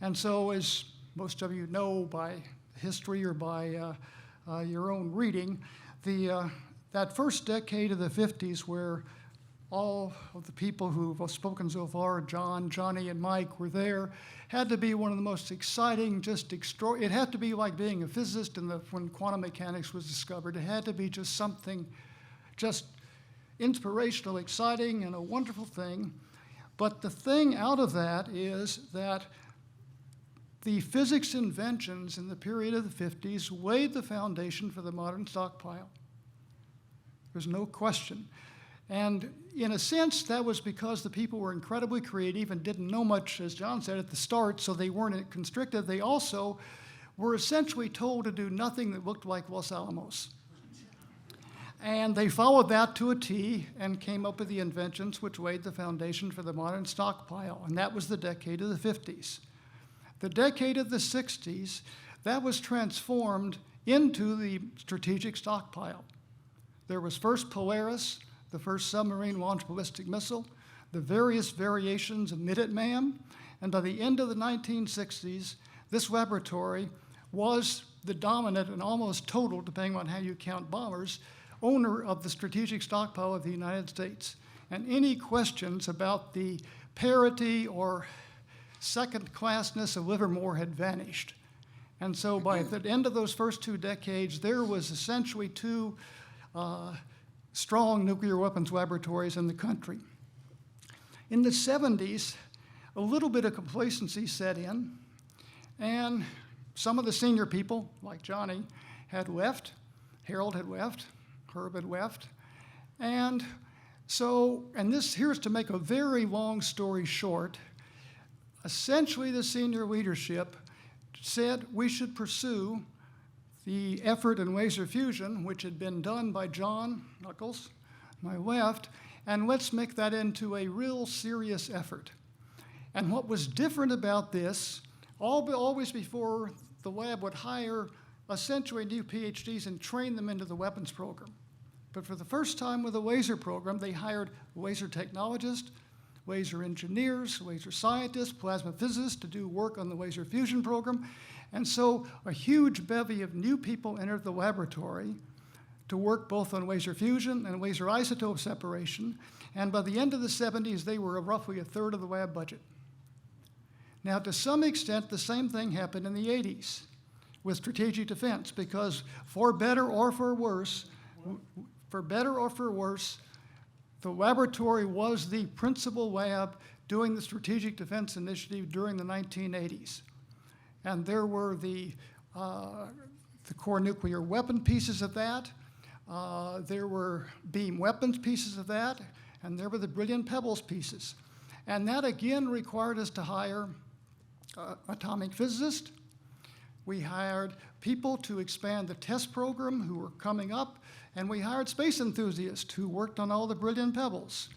And so, as most of you know by history or by your own reading, that first decade of the 50s, where all of the people who have spoken so far, John, Johnny, and Mike, were there, had to be one of the most exciting, it had to be like being a physicist when quantum mechanics was discovered. It had to be just something just inspirational, exciting, and a wonderful thing. But the thing out of that is that the physics inventions in the period of the 50s laid the foundation for the modern stockpile. There's no question. And in a sense, that was because the people were incredibly creative and didn't know much, as John said at the start, so they weren't constricted. They also were essentially told to do nothing that looked like Los Alamos. And they followed that to a T and came up with the inventions which laid the foundation for the modern stockpile, and that was the decade of the 50s. The decade of the 60s, that was transformed into the strategic stockpile. There was first Polaris, the first submarine-launched ballistic missile, the various variations of Minuteman, and by the end of the 1960s, this laboratory was the dominant and almost total, depending on how you count bombers, owner of the strategic stockpile of the United States. And any questions about the parity or second-classness of Livermore had vanished. And so by the end of those first 2 decades, there was essentially 2 strong nuclear weapons laboratories in the country. In the 70s, a little bit of complacency set in, and some of the senior people, like Johnny, had left. Harold had left. Herb had left. And so, here's to make a very long story short, essentially the senior leadership said we should pursue the effort in laser fusion, which had been done by John Nuckolls, my left, and let's make that into a real serious effort. And what was different about this, always before the lab would hire essentially new PhDs and train them into the weapons program. But for the first time with the laser program, they hired laser technologists, laser engineers, laser scientists, plasma physicists to do work on the laser fusion program. And so a huge bevy of new people entered the laboratory to work both on laser fusion and laser isotope separation. And by the end of the 70s, they were roughly a third of the lab budget. Now, to some extent, the same thing happened in the 80s with strategic defense, because for better or for worse, the laboratory was the principal lab doing the Strategic Defense Initiative during the 1980s. And there were the core nuclear weapon pieces of that, there were beam weapons pieces of that, and there were the brilliant pebbles pieces. And that again required us to hire atomic physicists. We hired people to expand the test program who were coming up, and we hired space enthusiasts who worked on all the brilliant pebbles.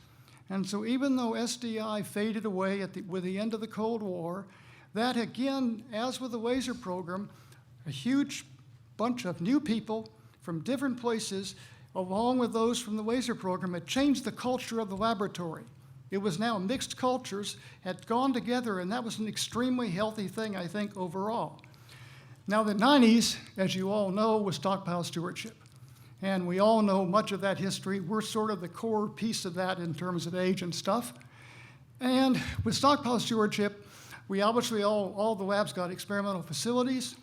And so even though SDI faded away with the end of the Cold War, that again, as with the laser program, a huge bunch of new people from different places, along with those from the laser program, had changed the culture of the laboratory. It was now mixed cultures, had gone together, and that was an extremely healthy thing, I think, overall. Now, the 90s, as you all know, was stockpile stewardship. And we all know much of that history. We're sort of the core piece of that in terms of age and stuff. And with stockpile stewardship, we obviously all the labs got experimental facilities.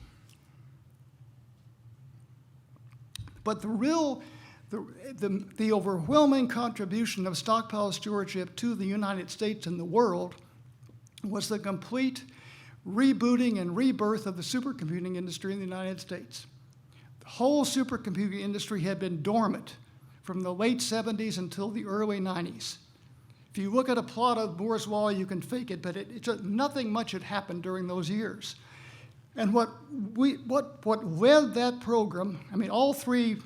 But the overwhelming contribution of stockpile stewardship to the United States and the world was the complete rebooting and rebirth of the supercomputing industry in the United States. The whole supercomputing industry had been dormant from the late 70s until the early 90s. If you look at a plot of Moore's Law, you can fake it, but nothing much had happened during those years. And what led that program, I mean, all three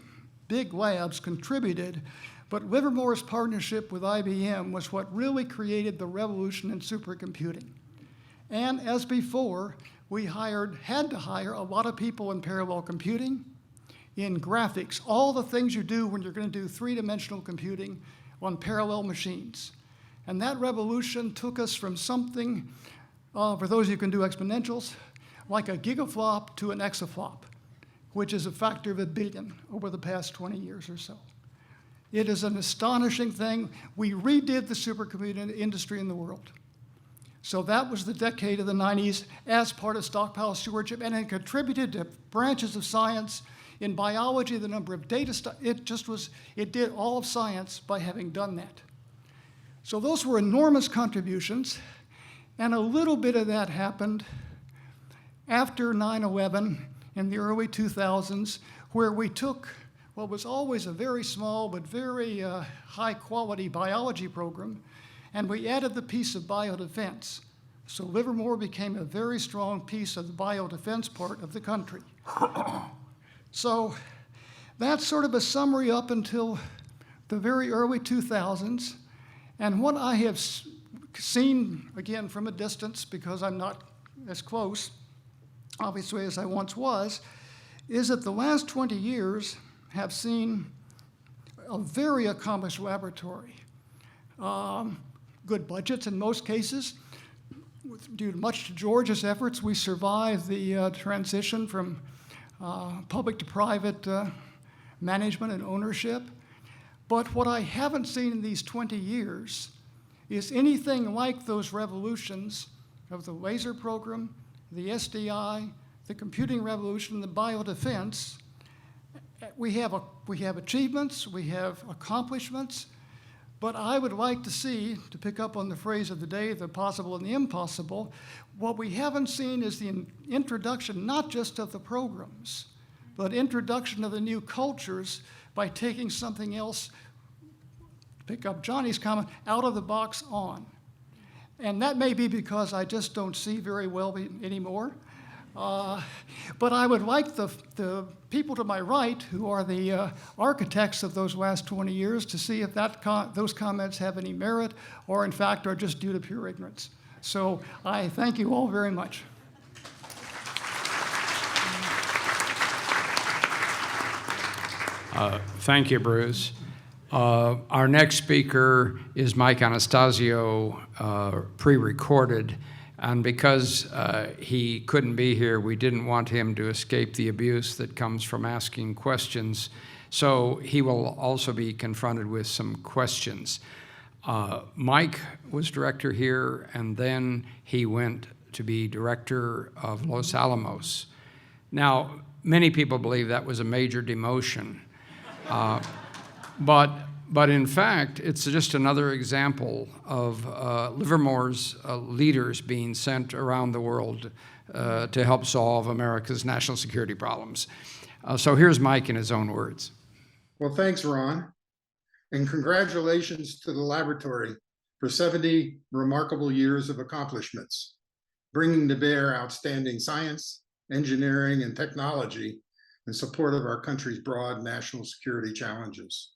big labs contributed, but Livermore's partnership with IBM was what really created the revolution in supercomputing. And as before, we had to hire a lot of people in parallel computing, in graphics, all the things you do when you're going to do three-dimensional computing on parallel machines. And that revolution took us from something, for those who can do exponentials, like a gigaflop to an exaflop, which is a factor of 1 billion over the past 20 years or so. It is an astonishing thing. We redid the supercomputing industry in the world. So that was the decade of the 90s as part of stockpile stewardship, and it contributed to branches of science. In biology, the number of data, it did all of science by having done that. So those were enormous contributions, and a little bit of that happened after 9/11 in the early 2000s, where we took what was always a very small but very high-quality biology program, and we added the piece of biodefense. So Livermore became a very strong piece of the biodefense part of the country. So that's sort of a summary up until the very early 2000s. And what I have seen, again, from a distance, because I'm not as close, obviously, as I once was, is that the last 20 years have seen a very accomplished laboratory. Good budgets in most cases. Due much to George's efforts, we survived the transition from public to private management and ownership. But what I haven't seen in these 20 years is anything like those revolutions of the laser program, the SDI, the computing revolution, the biodefense. We have achievements, we have accomplishments, but I would like to see, to pick up on the phrase of the day, the possible and the impossible, what we haven't seen is the introduction not just of the programs, but introduction of the new cultures by taking something else, pick up Johnny's comment, out of the box on. And that may be because I just don't see very well anymore. But I would like the people to my right, who are the architects of those last 20 years, to see if those comments have any merit or, in fact, are just due to pure ignorance. So I thank you all very much. Thank you, Bruce. Our next speaker is Mike Anastasio, pre-recorded. And because he couldn't be here, we didn't want him to escape the abuse that comes from asking questions. So he will also be confronted with some questions. Mike was director here, and then he went to be director of Los Alamos. Now, many people believe that was a major demotion, but in fact, it's just another example of Livermore's leaders being sent around the world to help solve America's national security problems. So here's Mike in his own words. Well, thanks, Ron, and congratulations to the laboratory for 70 remarkable years of accomplishments, bringing to bear outstanding science, engineering, and technology in support of our country's broad national security challenges.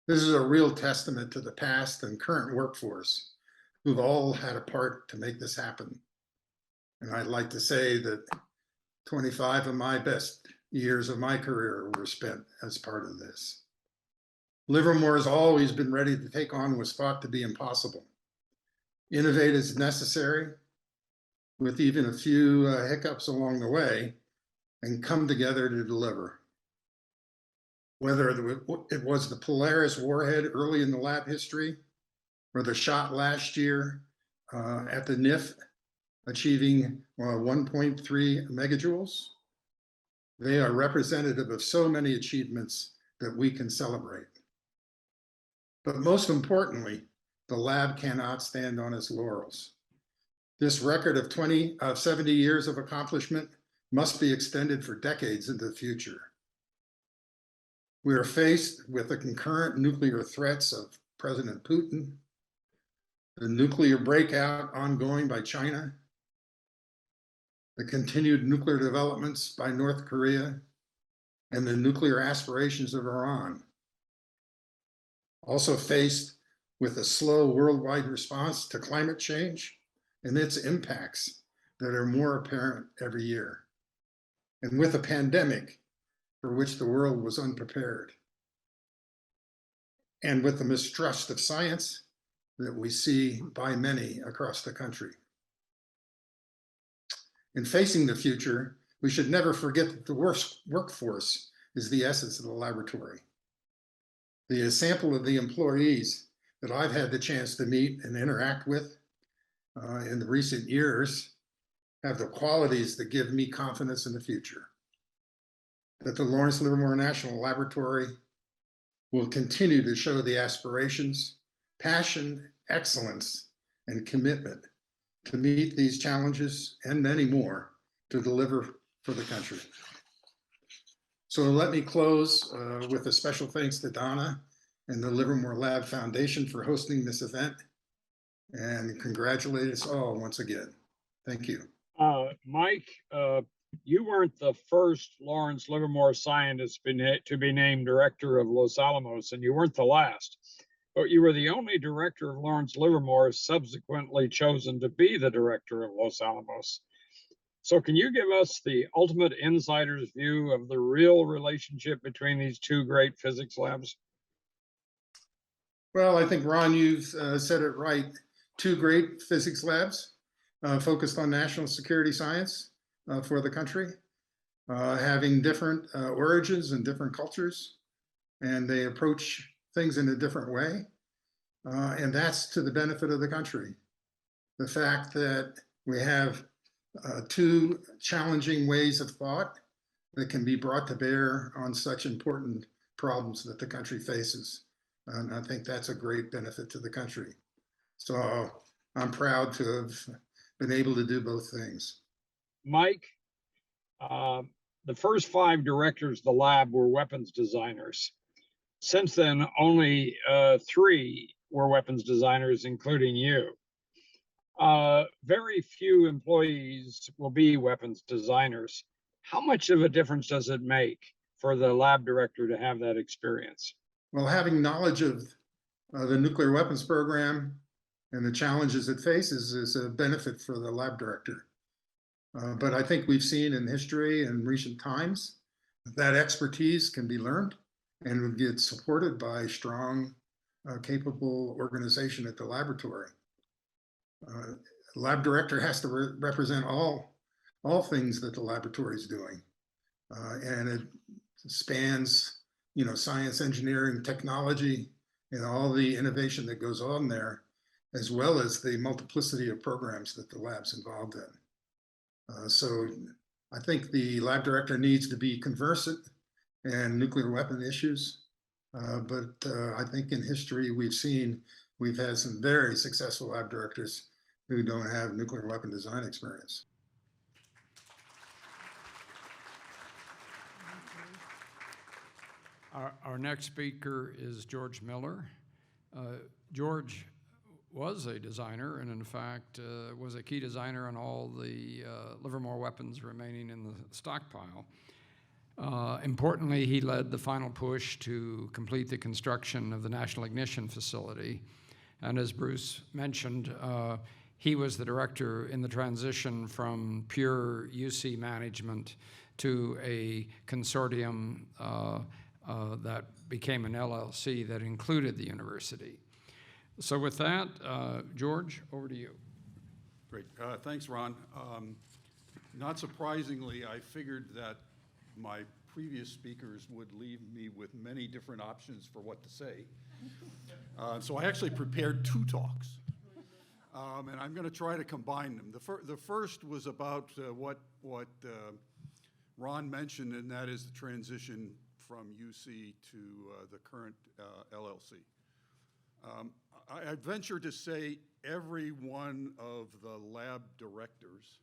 This is a real testament to the past and current workforce who've all had a part to make this happen. And I'd like to say that 25 of my best years of my career were spent as part of this. Livermore has always been ready to take on what's thought to be impossible. Innovate as necessary, with even a few hiccups along the way, and come together to deliver. Whether it was the Polaris warhead early in the lab history, or the shot last year at the NIF achieving 1.3 megajoules, they are representative of so many achievements that we can celebrate. But most importantly, the lab cannot stand on its laurels. This record of 70 years of accomplishment must be extended for decades into the future. We are faced with the concurrent nuclear threats of President Putin, the nuclear breakout ongoing by China, the continued nuclear developments by North Korea, and the nuclear aspirations of Iran. Also faced with a slow worldwide response to climate change and its impacts that are more apparent every year. And with a pandemic for which the world was unprepared. And with the mistrust of science that we see by many across the country. In facing the future, we should never forget that the workforce is the essence of the laboratory. The sample of the employees that I've had the chance to meet and interact with in the recent years have the qualities that give me confidence in the future. That the Lawrence Livermore National Laboratory will continue to show the aspirations, passion, excellence, and commitment to meet these challenges and many more to deliver for the country. So let me close with a special thanks to Donna and the Livermore Lab Foundation for hosting this event, and congratulate us all once again. Thank you. Mike, you weren't the first Lawrence Livermore scientist to be named director of Los Alamos, and you weren't the last, but you were the only director of Lawrence Livermore subsequently chosen to be the director of Los Alamos. So can you give us the ultimate insider's view of the real relationship between these two great physics labs? Well, I think, Ron, you've said it right. Two great physics labs focused on national security science for the country, having different origins and different cultures, and they approach things in a different way. And that's to the benefit of the country. The fact that we have two challenging ways of thought that can be brought to bear on such important problems that the country faces. And I think that's a great benefit to the country. So I'm proud to have been able to do both things. Mike, the first 5 directors of the lab were weapons designers. Since then, only 3 were weapons designers, including you. Very few employees will be weapons designers. How much of a difference does it make for the lab director to have that experience? Well, having knowledge of the nuclear weapons program and the challenges it faces is a benefit for the lab director. But I think we've seen in history and recent times that expertise can be learned and would get supported by strong, capable organization at the laboratory. Lab director has to represent all things that the laboratory is doing. And it spans science, engineering, technology, and all the innovation that goes on there, as well as the multiplicity of programs that the lab's involved in. So I think the lab director needs to be conversant in nuclear weapon issues. But I think in history we've had some very successful lab directors who don't have nuclear weapon design experience. Our next speaker is George Miller. George was a designer and in fact was a key designer on all the Livermore weapons remaining in the stockpile. Importantly, he led the final push to complete the construction of the National Ignition Facility. And as Bruce mentioned, he was the director in the transition from pure UC management to a consortium that became an LLC that included the university. So with that, George, over to you. Great. Thanks, Ron. Not surprisingly, I figured that my previous speakers would leave me with many different options for what to say. So I actually prepared 2 talks. And I'm going to try to combine them. The first was about what Ron mentioned, and that is the transition from UC to the current LLC. I venture to say every one of the lab directors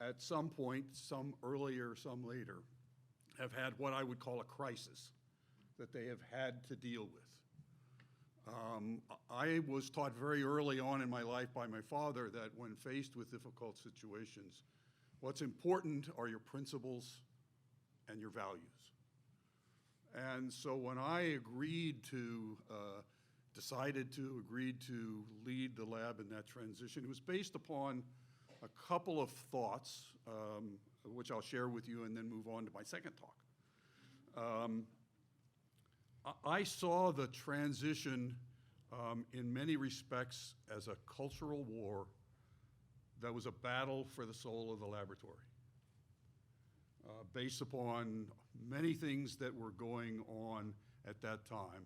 at some point, some earlier, some later, have had what I would call a crisis that they have had to deal with. I was taught very early on in my life by my father that when faced with difficult situations, what's important are your principles and your values. And so when I agreed to lead the lab in that transition, it was based upon a couple of thoughts, which I'll share with you and then move on to my second talk. I saw the transition in many respects as a cultural war that was a battle for the soul of the laboratory, based upon many things that were going on at that time.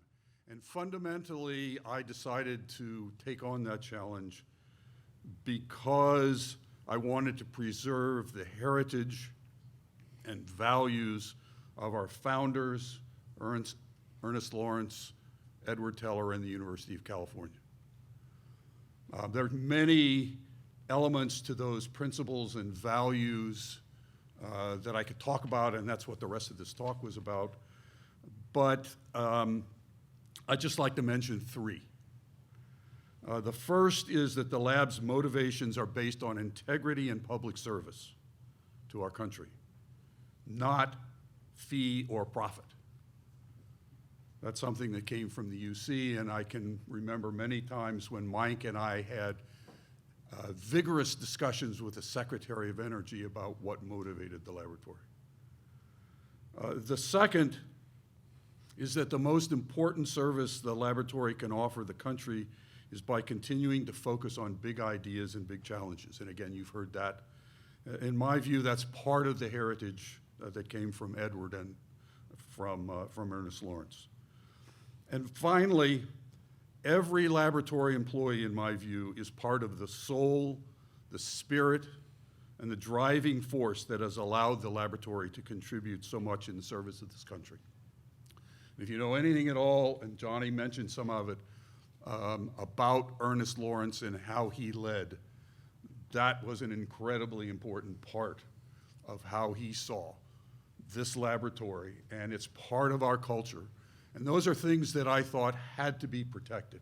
And fundamentally, I decided to take on that challenge because I wanted to preserve the heritage and values of our founders, Ernest Lawrence, Edward Teller, and the University of California. There are many elements to those principles and values that I could talk about, and that's what the rest of this talk was about. But I'd just like to mention 3. The first is that the lab's motivations are based on integrity and public service to our country, not fee or profit. That's something that came from the UC, and I can remember many times when Mike and I had vigorous discussions with the Secretary of Energy about what motivated the laboratory. The second is that the most important service the laboratory can offer the country is by continuing to focus on big ideas and big challenges. And again, you've heard that. In my view, that's part of the heritage that came from Edward and from Ernest Lawrence. And finally, every laboratory employee, in my view, is part of the soul, the spirit, and the driving force that has allowed the laboratory to contribute so much in the service of this country. If you know anything at all, and Johnny mentioned some of it, about Ernest Lawrence and how he led, that was an incredibly important part of how he saw this laboratory, and it's part of our culture. And those are things that I thought had to be protected.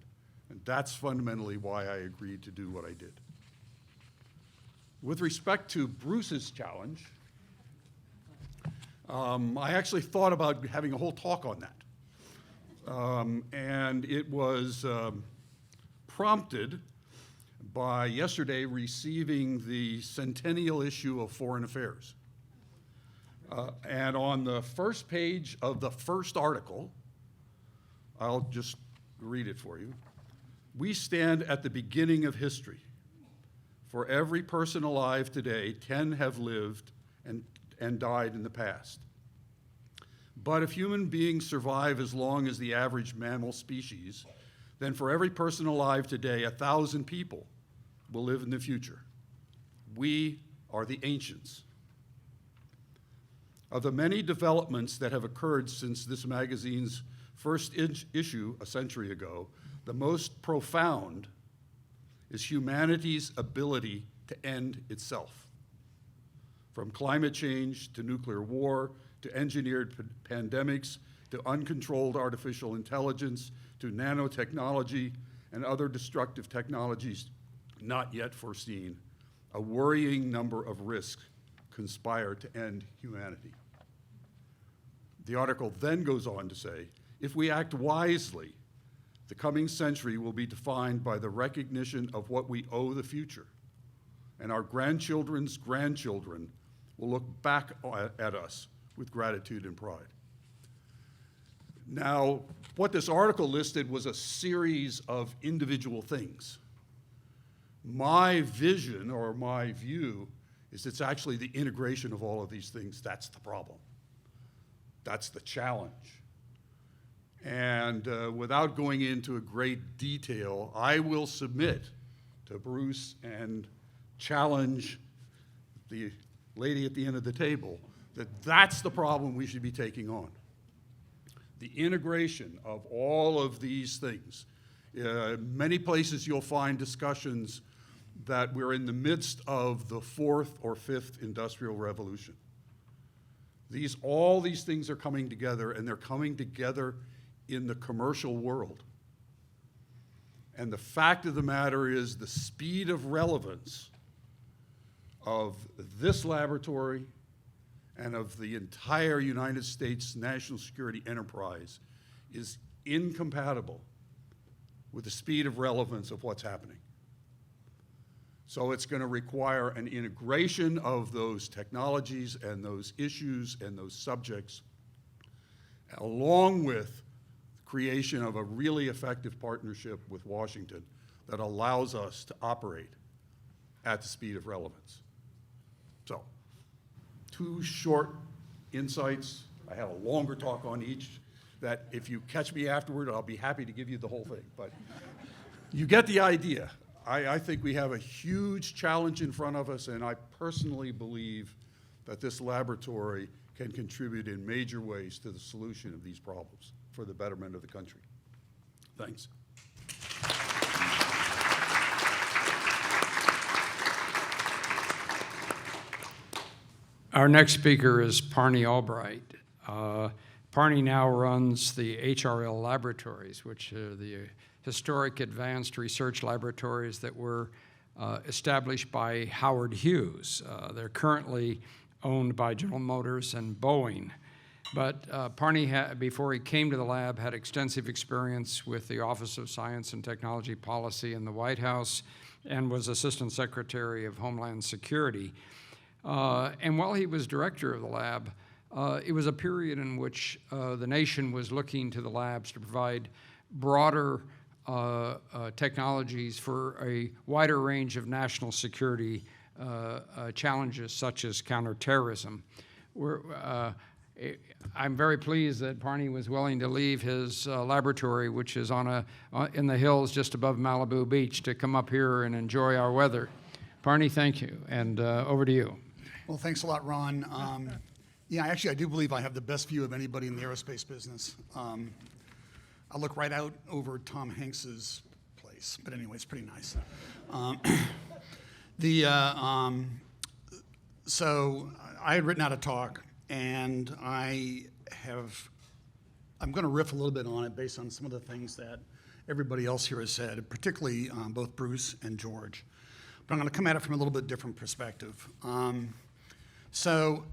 And that's fundamentally why I agreed to do what I did. With respect to Bruce's challenge, I actually thought about having a whole talk on that. And it was prompted by yesterday receiving the centennial issue of Foreign Affairs. And on the first page of the first article, I'll just read it for you. We stand at the beginning of history. For every person alive today, 10 have lived and died in the past. But if human beings survive as long as the average mammal species, then for every person alive today, 1,000 people will live in the future. We are the ancients. Of the many developments that have occurred since this magazine's first issue a century ago, the most profound is humanity's ability to end itself. From climate change to nuclear war, to engineered pandemics, to uncontrolled artificial intelligence, to nanotechnology and other destructive technologies not yet foreseen, a worrying number of risks conspire to end humanity. The article then goes on to say, if we act wisely, the coming century will be defined by the recognition of what we owe the future, and our grandchildren's grandchildren will look back at us with gratitude and pride. Now, what this article listed was a series of individual things. My vision or my view is it's actually the integration of all of these things that's the problem. That's the challenge. And without going into a great detail, I will submit to Bruce and challenge the lady at the end of the table that that's the problem we should be taking on. The integration of all of these things. Many places you'll find discussions that we're in the midst of the 4th or 5th industrial revolution. All these things are coming together, and they're coming together in the commercial world. And the fact of the matter is the speed of relevance of this laboratory and of the entire United States national security enterprise is incompatible with the speed of relevance of what's happening. So it's going to require an integration of those technologies and those issues and those subjects, along with creation of a really effective partnership with Washington that allows us to operate at the speed of relevance. So, 2 short insights. I had a longer talk on each that if you catch me afterward, I'll be happy to give you the whole thing. But you get the idea. I think we have a huge challenge in front of us, and I personally believe that this laboratory can contribute in major ways to the solution of these problems for the betterment of the country. Thanks. Our next speaker is Parney Albright. Parney now runs the HRL laboratories, which are the historic advanced research laboratories that were established by Howard Hughes. They're currently owned by General Motors and Boeing. But Parney, before he came to the lab, had extensive experience with the Office of Science and Technology Policy in the White House and was Assistant Secretary of Homeland Security. And while he was director of the lab, it was a period in which the nation was looking to the labs to provide broader technologies for a wider range of national security challenges such as counterterrorism. I'm very pleased that Parney was willing to leave his laboratory, which is in the hills just above Malibu Beach, to come up here and enjoy our weather. Parney, thank you, and over to you. Well, thanks a lot, Ron. Yeah, actually, I do believe I have the best view of anybody in the aerospace business. I look right out over Tom Hanks's place, but anyway, it's pretty nice. So I had written out a talk, and I'm going to riff a little bit on it based on some of the things that everybody else here has said, particularly both Bruce and George. But I'm going to come at it from a little bit different perspective. So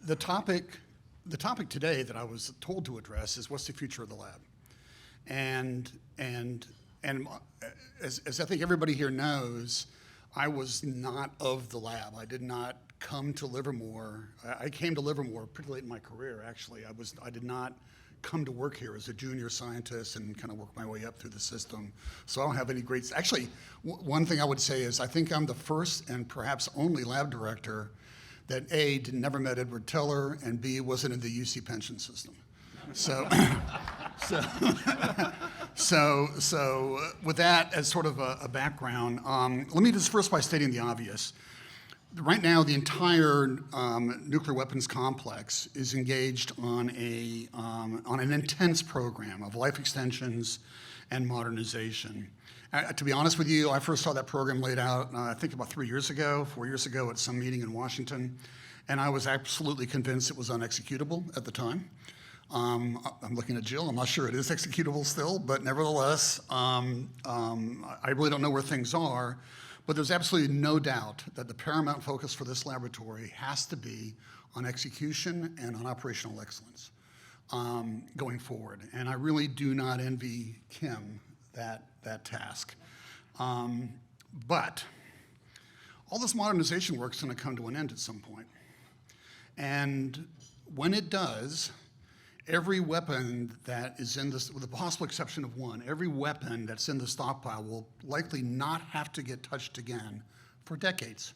the topic today that I was told to address is what's the future of the lab? And as I think everybody here knows, I was not of the lab. I did not come to Livermore. I came to Livermore pretty late in my career, actually. I did not come to work here as a junior scientist and kind of work my way up through the system. So I don't have any great, actually, one thing I would say is I think I'm the first and perhaps only lab director that A, never met Edward Teller, and B, wasn't in the UC pension system. So, so with that as sort of a background, let me just first by stating the obvious. Right now, the entire nuclear weapons complex is engaged on an intense program of life extensions and modernization. To be honest with you, I first saw that program laid out, I think about 4 years ago, at some meeting in Washington, and I was absolutely convinced it was unexecutable at the time. I'm looking at Jill. I'm not sure it is executable still, but nevertheless, I really don't know where things are. But there's absolutely no doubt that the paramount focus for this laboratory has to be on execution and on operational excellence going forward. And I really do not envy Kim that task. But all this modernization work is going to come to an end at some point. And when it does, every weapon that is in this, with the possible exception of one, every weapon that's in the stockpile will likely not have to get touched again for decades.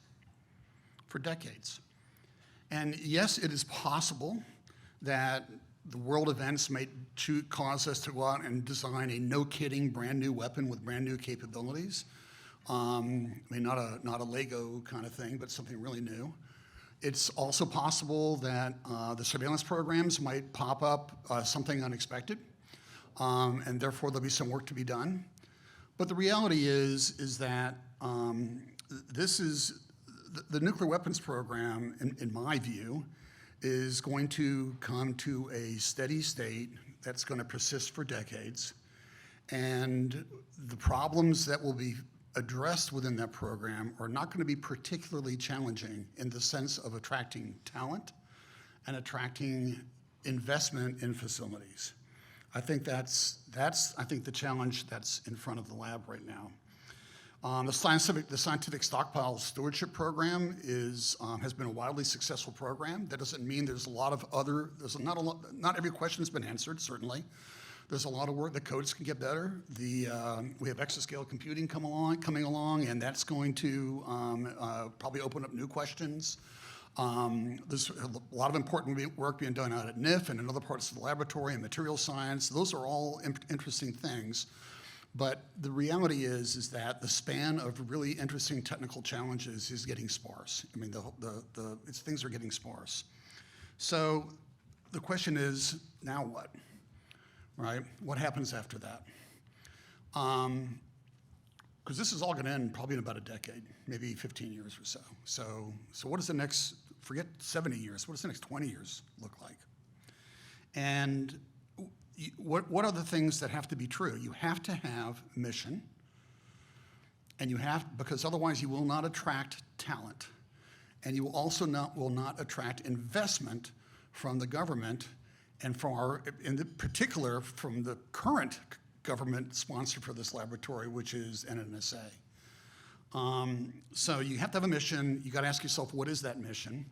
For decades. And yes, it is possible that the world events may cause us to go out and design a no-kidding brand new weapon with brand new capabilities. I mean, not a Lego kind of thing, but something really new. It's also possible that the surveillance programs might pop up something unexpected, and therefore there'll be some work to be done. But the reality is that the nuclear weapons program, in my view, is going to come to a steady state that's going to persist for decades. And the problems that will be addressed within that program are not going to be particularly challenging in the sense of attracting talent and attracting investment in facilities. I think that's the challenge that's in front of the lab right now. The scientific stockpile stewardship program has been a wildly successful program. That doesn't mean there's a lot of other, not every question has been answered, certainly. There's a lot of work. The codes can get better. We have exascale computing coming along, and that's going to probably open up new questions. There's a lot of important work being done out at NIF and in other parts of the laboratory and material science. Those are all interesting things. But the reality is that the span of really interesting technical challenges is getting sparse. I mean, things are getting sparse. So the question is, now what? Right? What happens after that? Because this is all going to end probably in about a decade, maybe 15 years or so. So what does the next, forget 70 years, what does the next 20 years look like? And what are the things that have to be true? You have to have mission, and because otherwise you will not attract talent, and you also will not attract investment from the government, and in particular from the current government sponsor for this laboratory, which is NNSA. So you have to have a mission. You got to ask yourself, what is that mission?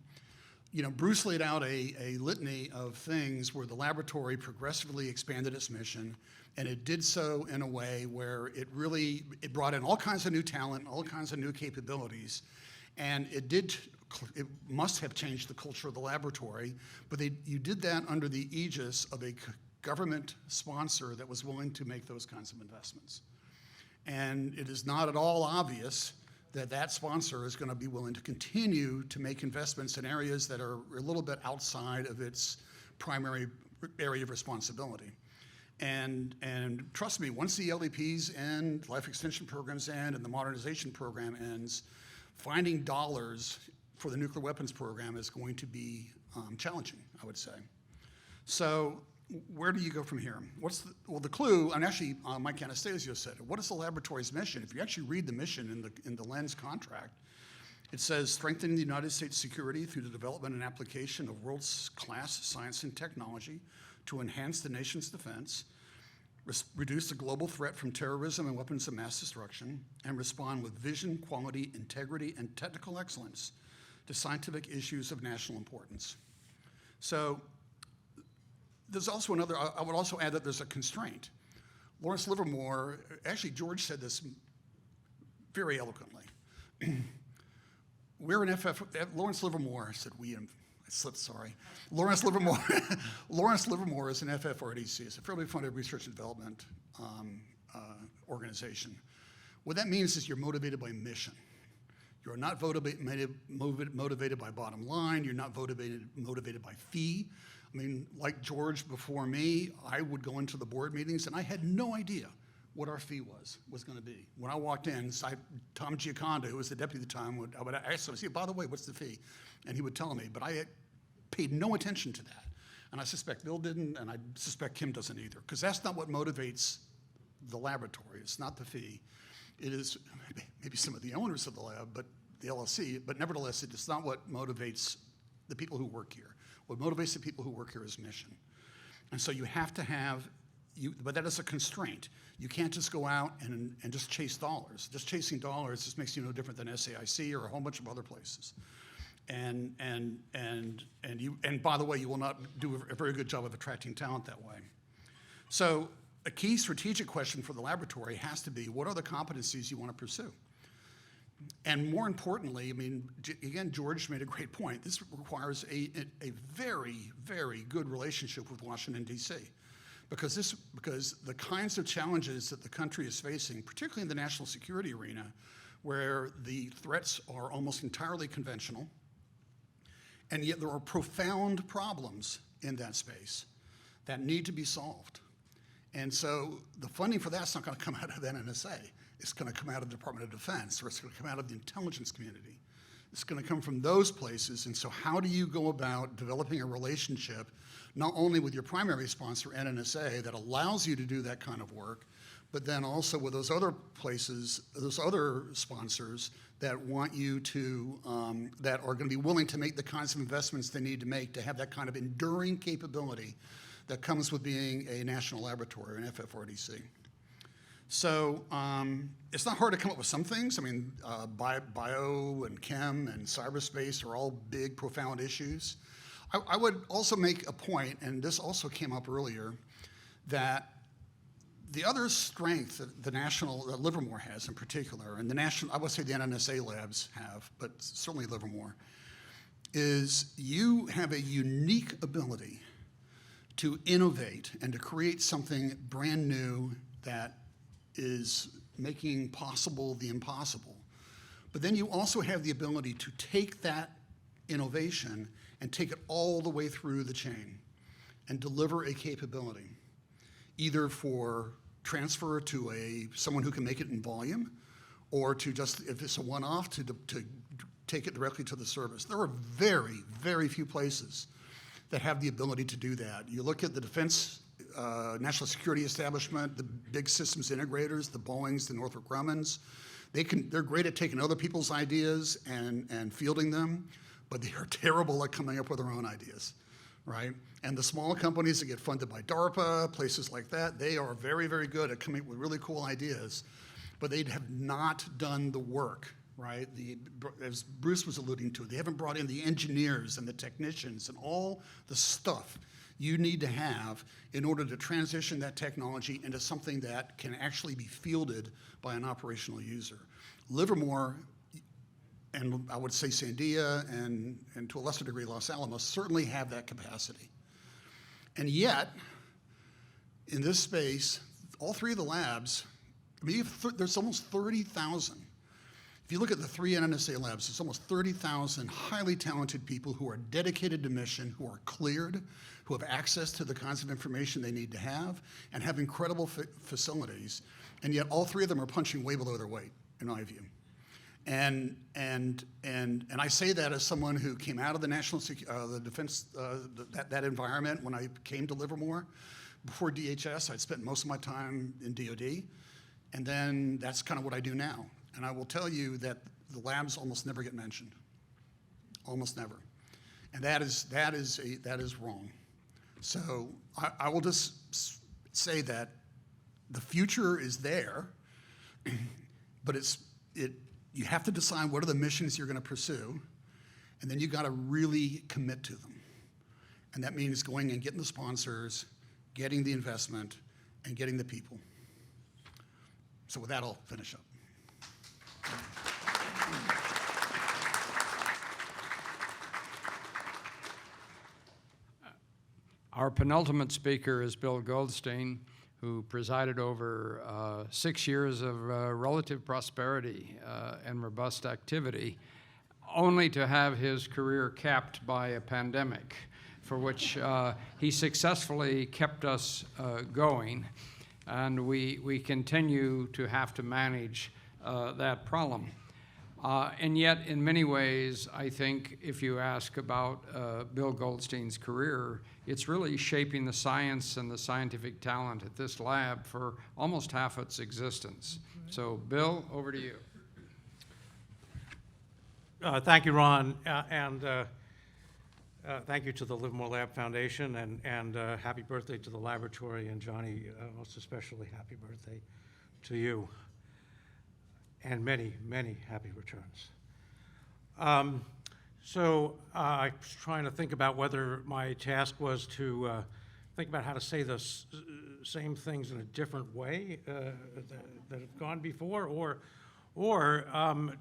You know, Bruce laid out a litany of things where the laboratory progressively expanded its mission, and it did so in a way where it brought in all kinds of new talent, all kinds of new capabilities, and it must have changed the culture of the laboratory, but you did that under the aegis of a government sponsor that was willing to make those kinds of investments. And it is not at all obvious that sponsor is going to be willing to continue to make investments in areas that are a little bit outside of its primary area of responsibility. And trust me, once the LEPs end, life extension programs end, and the modernization program ends, finding dollars for the nuclear weapons program is going to be challenging, I would say. So where do you go from here? The clue, and actually Mike Anastasio said it, what is the laboratory's mission? If you actually read the mission in the LENS contract, it says strengthening the United States security through the development and application of world-class science and technology to enhance the nation's defense, reduce the global threat from terrorism and weapons of mass destruction, and respond with vision, quality, integrity, and technical excellence to scientific issues of national importance. So there's also I would also add that there's a constraint. Lawrence Livermore, actually George said this very eloquently. we're an FF, Lawrence Livermore, I said we, I slipped, sorry. Lawrence Livermore, Lawrence Livermore is an FFRDC, it's a federally funded research and development organization. What that means is you're motivated by mission. You're not motivated by bottom line, you're not motivated by fee. I mean, like George before me, I would go into the board meetings and I had no idea what our fee was going to be. When I walked in, Tom Giaconda, who was the deputy at the time, I would ask him, by the way, what's the fee? And he would tell me, but I had paid no attention to that. And I suspect Bill didn't, and I suspect Kim doesn't either, because that's not what motivates the laboratory. It's not the fee. It is maybe some of the owners of the lab, but the LLC, but nevertheless, it is not what motivates the people who work here. What motivates the people who work here is mission. And so you have to have, but that is a constraint. You can't just go out and just chase dollars. Just chasing dollars just makes you no different than SAIC or a whole bunch of other places. And by the way, you will not do a very good job of attracting talent that way. So a key strategic question for the laboratory has to be, what are the competencies you want to pursue? And more importantly, I mean, again, George made a great point. This requires a very, very good relationship with Washington, D.C. Because the kinds of challenges that the country is facing, particularly in the national security arena, where the threats are almost entirely conventional, and yet there are profound problems in that space that need to be solved. And so the funding for that's not going to come out of NNSA. It's going to come out of the Department of Defense, or it's going to come out of the intelligence community. It's going to come from those places. And so how do you go about developing a relationship, not only with your primary sponsor, NNSA, that allows you to do that kind of work, but then also with those other places, those other sponsors that want you to, that are going to be willing to make the kinds of investments they need to make to have that kind of enduring capability that comes with being a national laboratory, an FFRDC. So it's not hard to come up with some things. I mean, bio and chem and cyberspace are all big, profound issues. I would also make a point, and this also came up earlier, that the other strength that that Livermore has in particular, and I would say the NNSA labs have, but certainly Livermore, is you have a unique ability to innovate and to create something brand new that is making possible the impossible. But then you also have the ability to take that innovation and take it all the way through the chain and deliver a capability, either for transfer to someone who can make it in volume, or to just, if it's a one-off, to take it directly to the service. There are very, very few places that have the ability to do that. You look at the defense, national security establishment, the big systems integrators, the Boeings, the Northrop Grummans. They're great at taking other people's ideas and fielding them, but they are terrible at coming up with their own ideas, right? And the small companies that get funded by DARPA, places like that, they are very, very good at coming up with really cool ideas, but they have not done the work, right? As Bruce was alluding to, they haven't brought in the engineers and the technicians and all the stuff you need to have in order to transition that technology into something that can actually be fielded by an operational user. Livermore, and I would say Sandia and to a lesser degree Los Alamos, certainly have that capacity. And yet, in this space, all three of the labs, I mean, there's almost 30,000. If you look at the three NNSA labs, there's almost 30,000 highly talented people who are dedicated to mission, who are cleared, who have access to the kinds of information they need to have, and have incredible facilities. And yet all three of them are punching way below their weight, in my view. And I say that as someone who came out of the national the defense, that environment when I came to Livermore. Before DHS, I'd spent most of my time in DOD, and then that's kind of what I do now. And I will tell you that the labs almost never get mentioned, almost never, and that is wrong. So I will just say that the future is there, but you have to decide what are the missions you're going to pursue, and then you got to really commit to them, and that means going and getting the sponsors, getting the investment, and getting the people. So with that, I'll finish up. Our penultimate speaker is Bill Goldstein, who presided over 6 years of relative prosperity and robust activity, only to have his career capped by a pandemic, for which he successfully kept us going, and we continue to have to manage that problem. And yet, in many ways, I think if you ask about Bill Goldstein's career, it's really shaping the science and the scientific talent at this lab for almost half its existence. So, Bill, over to you. Thank you, Ron, and thank you to the Livermore Lab Foundation, and happy birthday to the laboratory, and Johnny, most especially happy birthday to you, and many, many happy returns. So I was trying to think about whether my task was to think about how to say the same things in a different way that have gone before, or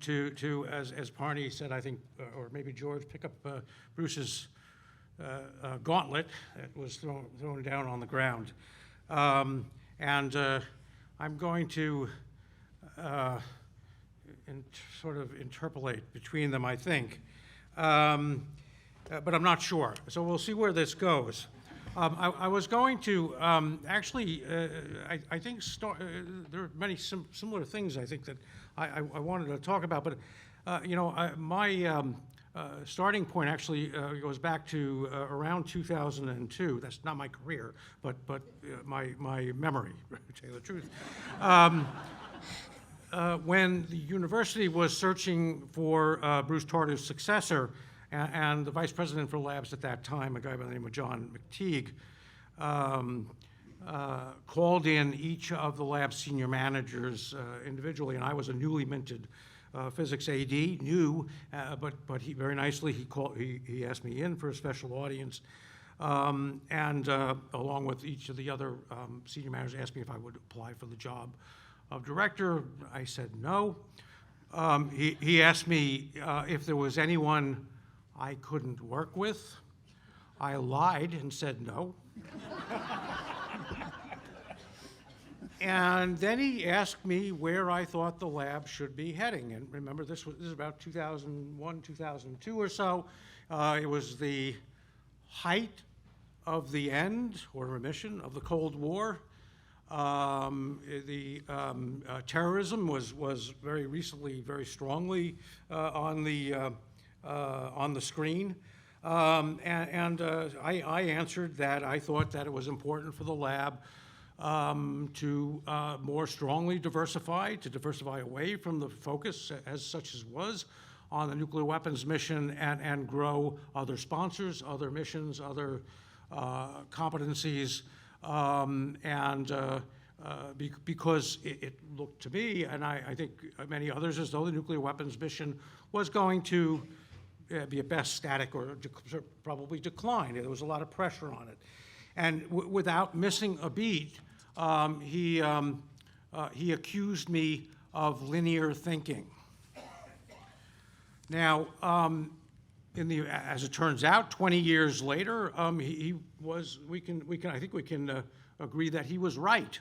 to as Parney said, I think, or maybe George, pick up Bruce's gauntlet that was thrown down on the ground. And I'm going to sort of interpolate between them, I think. But I'm not sure. So we'll see where this goes. I was going to actually, I think there are many similar things I think that I wanted to talk about, but my starting point actually goes back to around 2002. That's not my career, but my memory, to tell you the truth. When the university was searching for Bruce Tarter's successor, and the vice president for labs at that time, a guy by the name of John McTeague, called in each of the lab senior managers individually, and I was a newly minted physics AD, new, but he very nicely he asked me in for a special audience, and along with each of the other senior managers, asked me if I would apply for the job of director. I said no. He asked me if there was anyone I couldn't work with. I lied and said no. And then he asked me where I thought the lab should be heading. And remember, this is about 2001, 2002 or so. It was the height of the end or remission of the Cold War. Terrorism was very recently, very strongly on the screen. I answered that I thought that it was important for the lab to more strongly diversify away from the focus as such as was on the nuclear weapons mission and grow other sponsors, other missions, other competencies, because it looked to me, and I think many others, as though the nuclear weapons mission was going to be at best static or probably decline. There was a lot of pressure on it. And without missing a beat, he accused me of linear thinking. Now, as it turns out, 20 years later, I think we can agree that he was right.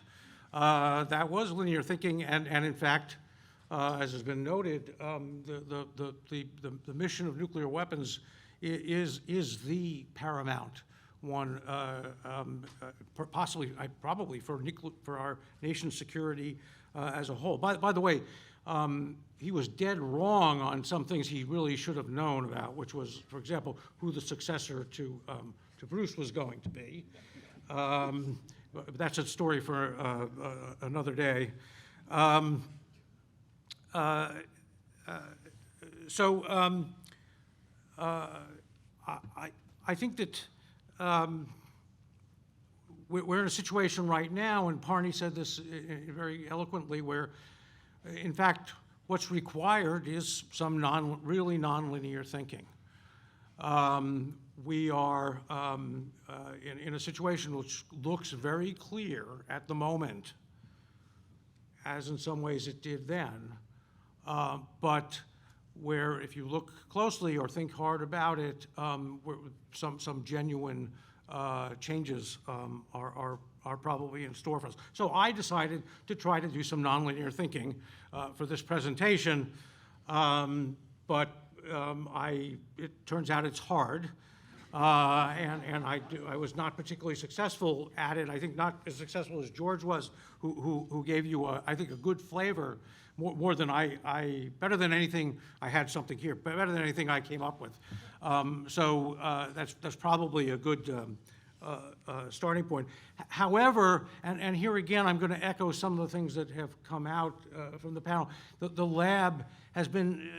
That was linear thinking, and in fact, as has been noted, the mission of nuclear weapons is the paramount one, probably for our nation's security as a whole. By the way, he was dead wrong on some things he really should have known about, which was, for example, who the successor to Bruce was going to be. But that's a story for another day. I think that we're in a situation right now, and Parney said this very eloquently, where, in fact, what's required is some really nonlinear thinking. We are in a situation which looks very clear at the moment, as in some ways it did then, but where if you look closely or think hard about it, some genuine changes are probably in store for us. So I decided to try to do some nonlinear thinking for this presentation, but it turns out it's hard. And I was not particularly successful at it. I think not as successful as George was, who gave you, I think, a good flavor, more than better than anything. I had something here, better than anything I came up with. So that's probably a good starting point. However, and here again, I'm going to echo some of the things that have come out from the panel. The lab has been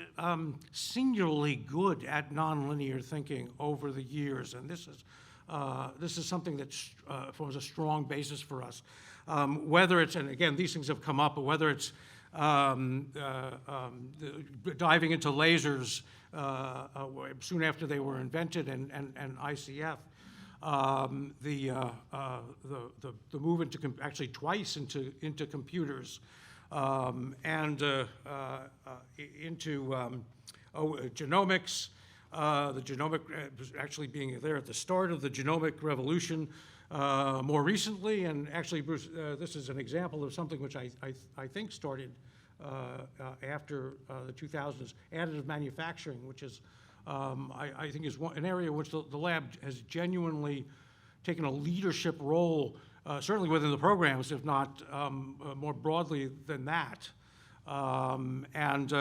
singularly good at nonlinear thinking over the years, and this is something that forms a strong basis for us. Whether it's, and again, these things have come up, but whether it's diving into lasers soon after they were invented and ICF, the move into actually twice into computers, and into genomics, the genomic actually being there at the start of the genomic revolution more recently, and actually, Bruce, this is an example of something which I think started after the 2000s, additive manufacturing, which is I think is an area in which the lab has genuinely taken a leadership role, certainly within the programs, if not more broadly than that. And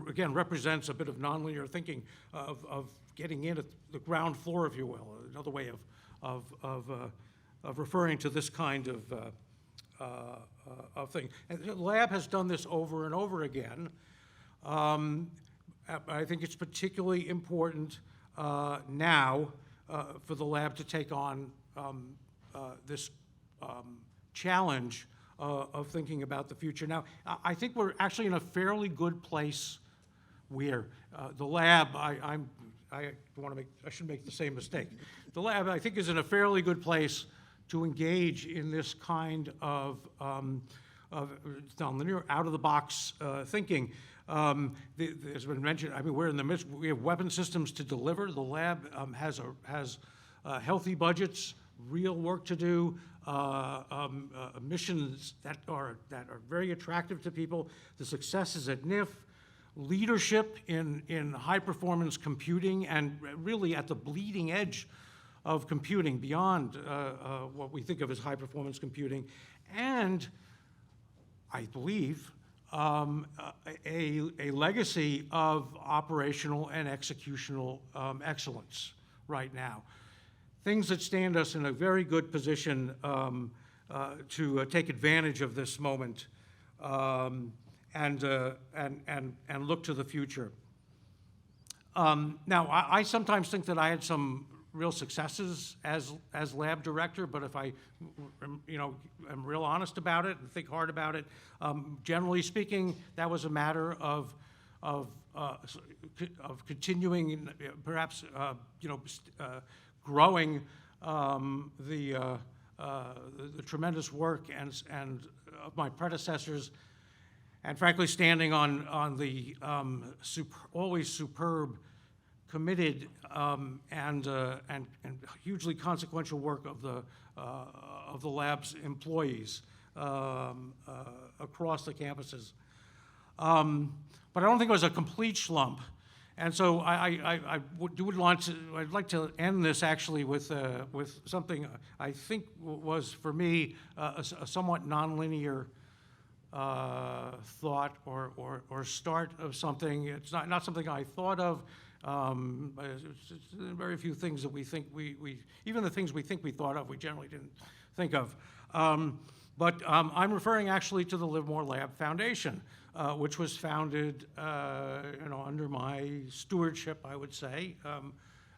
again, represents a bit of nonlinear thinking of getting in at the ground floor, if you will, another way of referring to this kind of thing. And the lab has done this over and over again. I think it's particularly important now for the lab to take on this challenge of thinking about the future. Now, I think we're actually in a fairly good place where the lab, I shouldn't make the same mistake. The lab, I think, is in a fairly good place to engage in this kind of nonlinear, out-of-the-box thinking. As been mentioned, I mean, we're in the midst, we have weapon systems to deliver. The lab has healthy budgets, real work to do, missions that are very attractive to people. The successes at NIF, leadership in high-performance computing, and really at the bleeding edge of computing beyond what we think of as high-performance computing, and I believe a legacy of operational and executional excellence right now. Things that stand us in a very good position to take advantage of this moment and look to the future. Now, I sometimes think that I had some real successes as lab director, but if I, am real honest about it and think hard about it, generally speaking, that was a matter of continuing, perhaps, growing the tremendous work and of my predecessors, and frankly, standing on the always superb, committed, and hugely consequential work of the lab's employees across the campuses. But I don't think it was a complete slump. And so I'd like to end this actually with something I think was for me a somewhat nonlinear thought or start of something. It's not something I thought of. It's very few things that we think even the things we think we thought of, we generally didn't think of. But I'm referring actually to the Livermore Lab Foundation, which was founded, under my stewardship, I would say,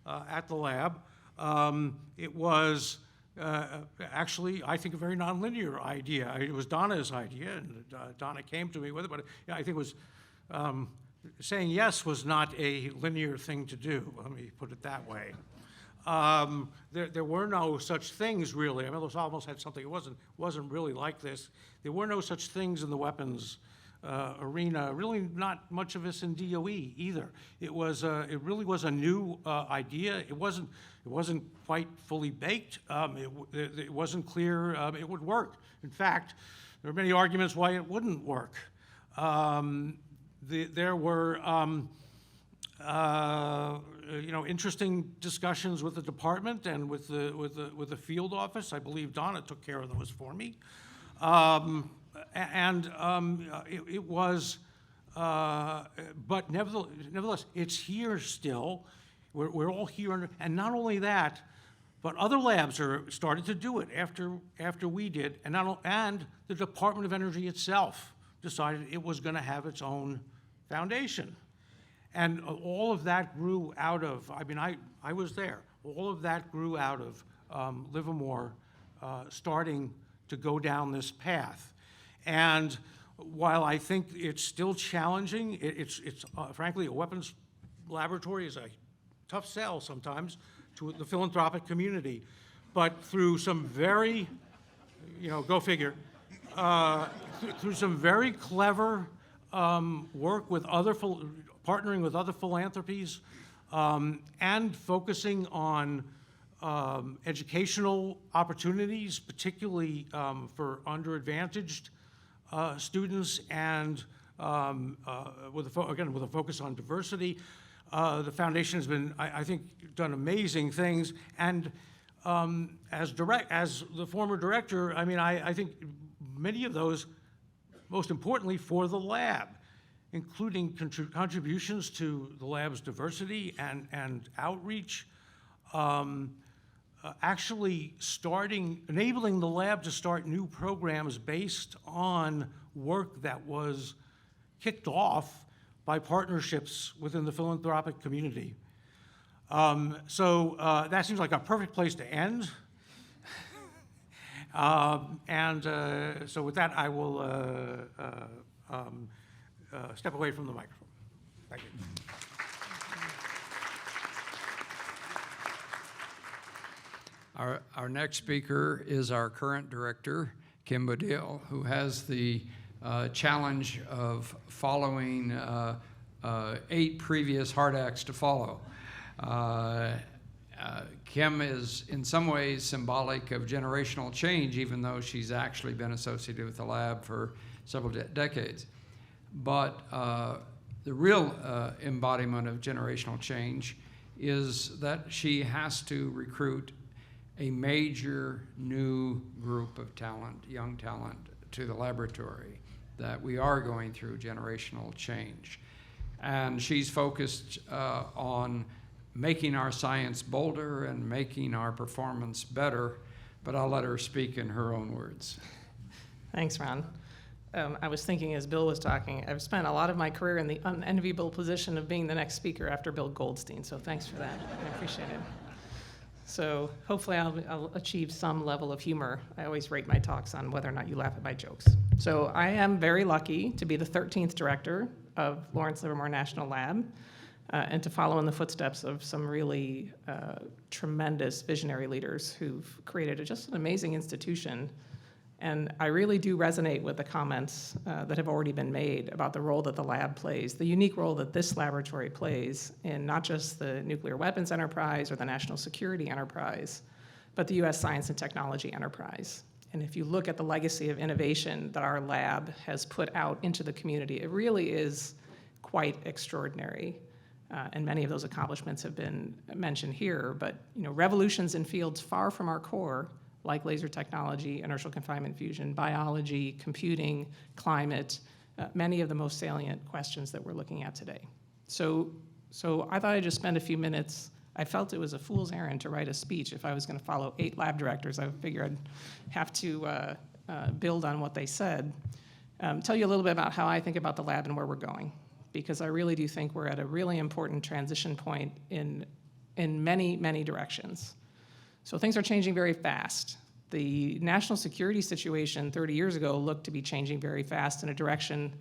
at the lab. It was actually, I think, a very nonlinear idea. It was Donna's idea, and Donna came to me with it, but I think it was, saying yes was not a linear thing to do, let me put it that way. There were no such things, really. I mean, it almost had something, it wasn't really like this. There were no such things in the weapons arena, really not much of us in DOE either. It really was a new idea. It wasn't quite fully baked. It wasn't clear it would work. In fact, there were many arguments why it wouldn't work. There were interesting discussions with the department and with the field office. I believe Donna took care of those for me. It was, but nevertheless, it's here still. We're all here, and not only that, but other labs started to do it after we did, and the Department of Energy itself decided it was going to have its own foundation. And all of that grew out of, I was there, all of that grew out of Livermore starting to go down this path. And while I think it's still challenging, it's frankly, a weapons laboratory is a tough sell sometimes to the philanthropic community. But through some very, go figure, through some very clever work with partnering with other philanthropies, and focusing on educational opportunities, particularly for underadvantaged students, and with a focus on diversity. The foundation has been, I think, done amazing things. And as the former director, I think many of those, most importantly for the lab, including contributions to the lab's diversity and outreach, actually enabling the lab to start new programs based on work that was kicked off by partnerships within the philanthropic community. So that seems like a perfect place to end. So with that, I will step away from the microphone. Thank you. Our next speaker is our current director, Kim Budil, who has the challenge of following 8 previous hard acts to follow. Kim is in some ways symbolic of generational change, even though she's actually been associated with the lab for several decades. But the real embodiment of generational change is that she has to recruit a major new group of talent, young talent, to the laboratory, that we are going through generational change. And she's focused on making our science bolder and making our performance better, but I'll let her speak in her own words. Thanks, Ron. I was thinking as Bill was talking, I've spent a lot of my career in the unenviable position of being the next speaker after Bill Goldstein, so thanks for that. I appreciate it. So hopefully I'll achieve some level of humor. I always rate my talks on whether or not you laugh at my jokes. So I am very lucky to be the 13th director of Lawrence Livermore National Lab, and to follow in the footsteps of some really tremendous visionary leaders who've created just an amazing institution. And I really do resonate with the comments that have already been made about the role that the lab plays, the unique role that this laboratory plays in not just the nuclear weapons enterprise or the national security enterprise, but the U.S. science and technology enterprise. And if you look at the legacy of innovation that our lab has put out into the community, it really is quite extraordinary. And many of those accomplishments have been mentioned here, but revolutions in fields far from our core, like laser technology, inertial confinement fusion, biology, computing, climate, many of the most salient questions that we're looking at today. So I thought I'd just spend a few minutes. I felt it was a fool's errand to write a speech if I was going to follow 8 lab directors. I figured I'd have to build on what they said. Tell you a little bit about how I think about the lab and where we're going, because I really do think we're at a really important transition point in many, many directions. So things are changing very fast. The national security situation 30 years ago looked to be changing very fast in a direction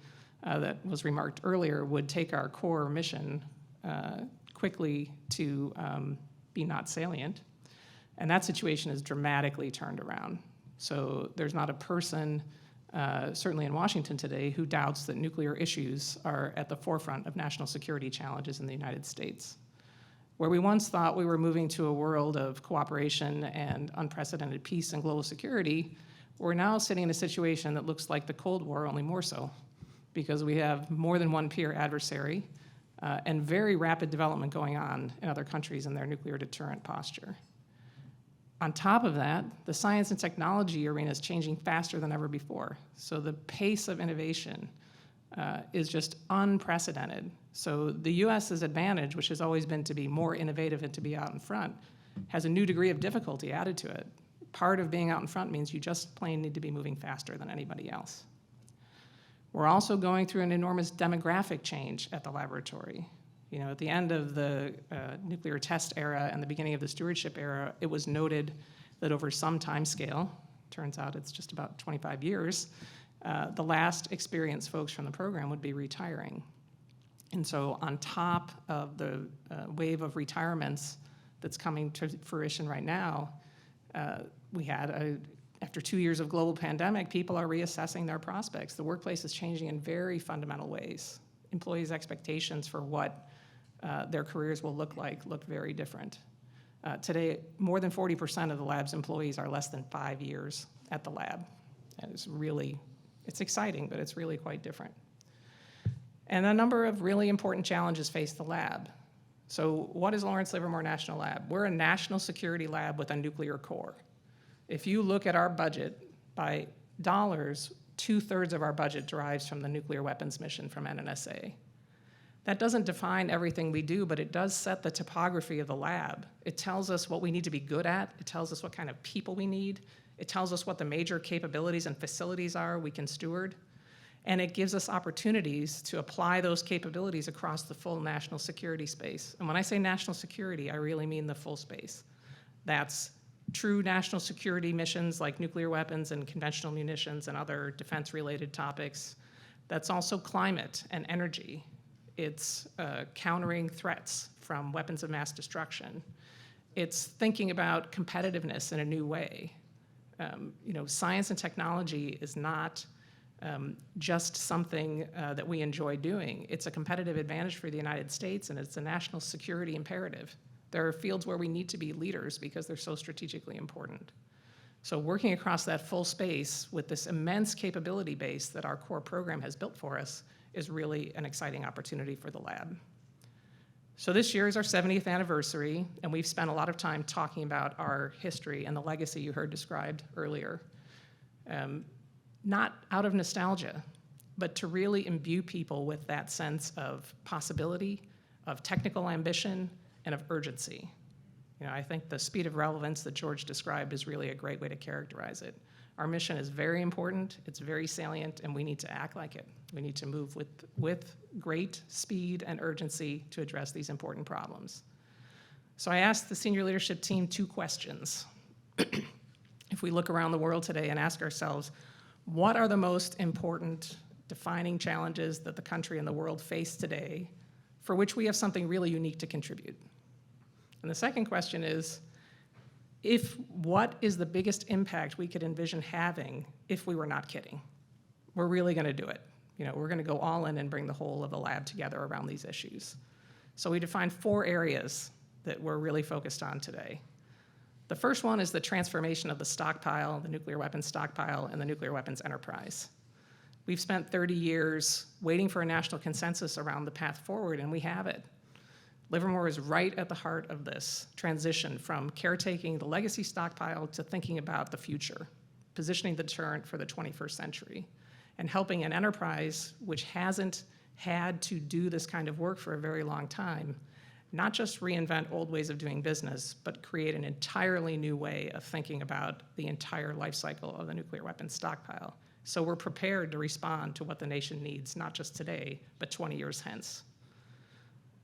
that was remarked earlier would take our core mission quickly to be not salient. And that situation is dramatically turned around. So there's not a person certainly in Washington today, who doubts that nuclear issues are at the forefront of national security challenges in the United States. Where we once thought we were moving to a world of cooperation and unprecedented peace and global security, we're now sitting in a situation that looks like the Cold War, only more so, because we have more than one peer adversary and very rapid development going on in other countries in their nuclear deterrent posture. On top of that, the science and technology arena is changing faster than ever before. So the pace of innovation is just unprecedented. So the US's advantage, which has always been to be more innovative and to be out in front, has a new degree of difficulty added to it. Part of being out in front means you just plain need to be moving faster than anybody else. We're also going through an enormous demographic change at the laboratory. You know, at the end of the nuclear test era and the beginning of the stewardship era, it was noted that over some time scale, turns out it's just about 25 years, the last experienced folks from the program would be retiring. And so on top of the wave of retirements that's coming to fruition right now, we had after 2 years of global pandemic, people are reassessing their prospects. The workplace is changing in very fundamental ways. Employees' expectations for what their careers will look very different. Today, more than 40% of the lab's employees are less than 5 years at the lab. And it's exciting, but it's really quite different. And a number of really important challenges face the lab. So what is Lawrence Livermore National Lab? We're a national security lab with a nuclear core. If you look at our budget by dollars, 2/3 of our budget derives from the nuclear weapons mission from NNSA. That doesn't define everything we do, but it does set the topography of the lab. It tells us what we need to be good at. It tells us what kind of people we need. It tells us what the major capabilities and facilities are we can steward. And it gives us opportunities to apply those capabilities across the full national security space. And when I say national security, I really mean the full space. That's true national security missions like nuclear weapons and conventional munitions and other defense-related topics. That's also climate and energy. It's countering threats from weapons of mass destruction. It's thinking about competitiveness in a new way. Science and technology is not just something that we enjoy doing. It's a competitive advantage for the United States, and it's a national security imperative. There are fields where we need to be leaders because they're so strategically important. So working across that full space with this immense capability base that our core program has built for us is really an exciting opportunity for the lab. So this year is our 70th anniversary, and we've spent a lot of time talking about our history and the legacy you heard described earlier. Not out of nostalgia, but to really imbue people with that sense of possibility, of technical ambition, and of urgency. I think the speed of relevance that George described is really a great way to characterize it. Our mission is very important, it's very salient, and we need to act like it. We need to move with great speed and urgency to address these important problems. So I asked the senior leadership team 2 questions. If we look around the world today and ask ourselves, what are the most important defining challenges that the country and the world face today for which we have something really unique to contribute? And the second question is, what is the biggest impact we could envision having if we were not kidding? We're really going to do it. We're going to go all in and bring the whole of the lab together around these issues. So we defined 4 areas that we're really focused on today. The first one is the transformation of the stockpile, the nuclear weapons stockpile, and the nuclear weapons enterprise. We've spent 30 years waiting for a national consensus around the path forward, and we have it. Livermore is right at the heart of this transition from caretaking the legacy stockpile to thinking about the future, positioning the deterrent for the 21st century, and helping an enterprise which hasn't had to do this kind of work for a very long time, not just reinvent old ways of doing business, but create an entirely new way of thinking about the entire life cycle of the nuclear weapons stockpile. So we're prepared to respond to what the nation needs, not just today, but 20 years hence.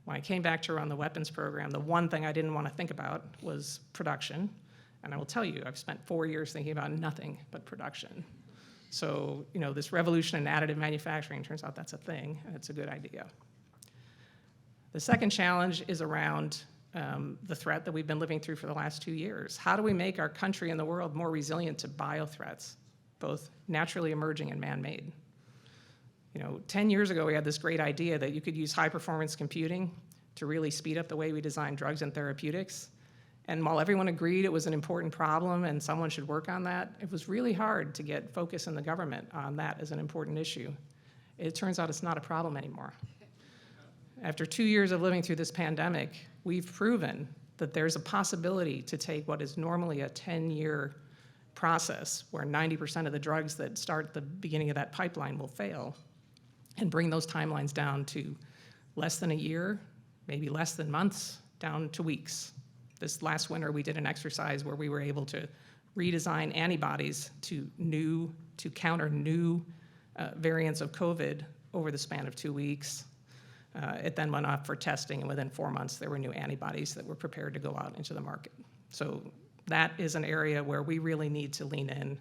When I came back to run the weapons program, the one thing I didn't want to think about was production. And I will tell you, I've spent 4 years thinking about nothing but production. So, this revolution in additive manufacturing, turns out that's a thing, and it's a good idea. The second challenge is around the threat that we've been living through for the last 2 years. How do we make our country and the world more resilient to bio threats? both naturally emerging and man-made. 10 years ago, we had this great idea that you could use high-performance computing to really speed up the way we design drugs and therapeutics. And while everyone agreed it was an important problem and someone should work on that, it was really hard to get focus in the government on that as an important issue. It turns out it's not a problem anymore. After 2 years of living through this pandemic, we've proven that there's a possibility to take what is normally a 10-year process, where 90% of the drugs that start at the beginning of that pipeline will fail, and bring those timelines down to less than a year, maybe less than months, down to weeks. This last winter, we did an exercise where we were able to redesign antibodies to counter new variants of COVID over the span of 2 weeks. It then went off for testing, and within 4 months, there were new antibodies that were prepared to go out into the market. So that is an area where we really need to lean in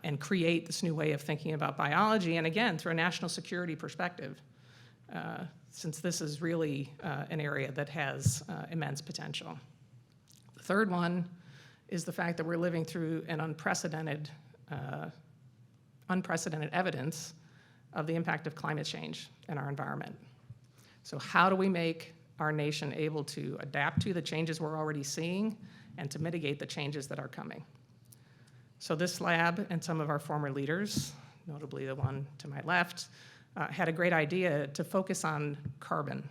and create this new way of thinking about biology, and again, through a national security perspective, since this is really an area that has immense potential. The third one is the fact that we're living through an unprecedented evidence of the impact of climate change in our environment. So how do we make our nation able to adapt to the changes we're already seeing and to mitigate the changes that are coming? So this lab and some of our former leaders, notably the one to my left, had a great idea to focus on carbon.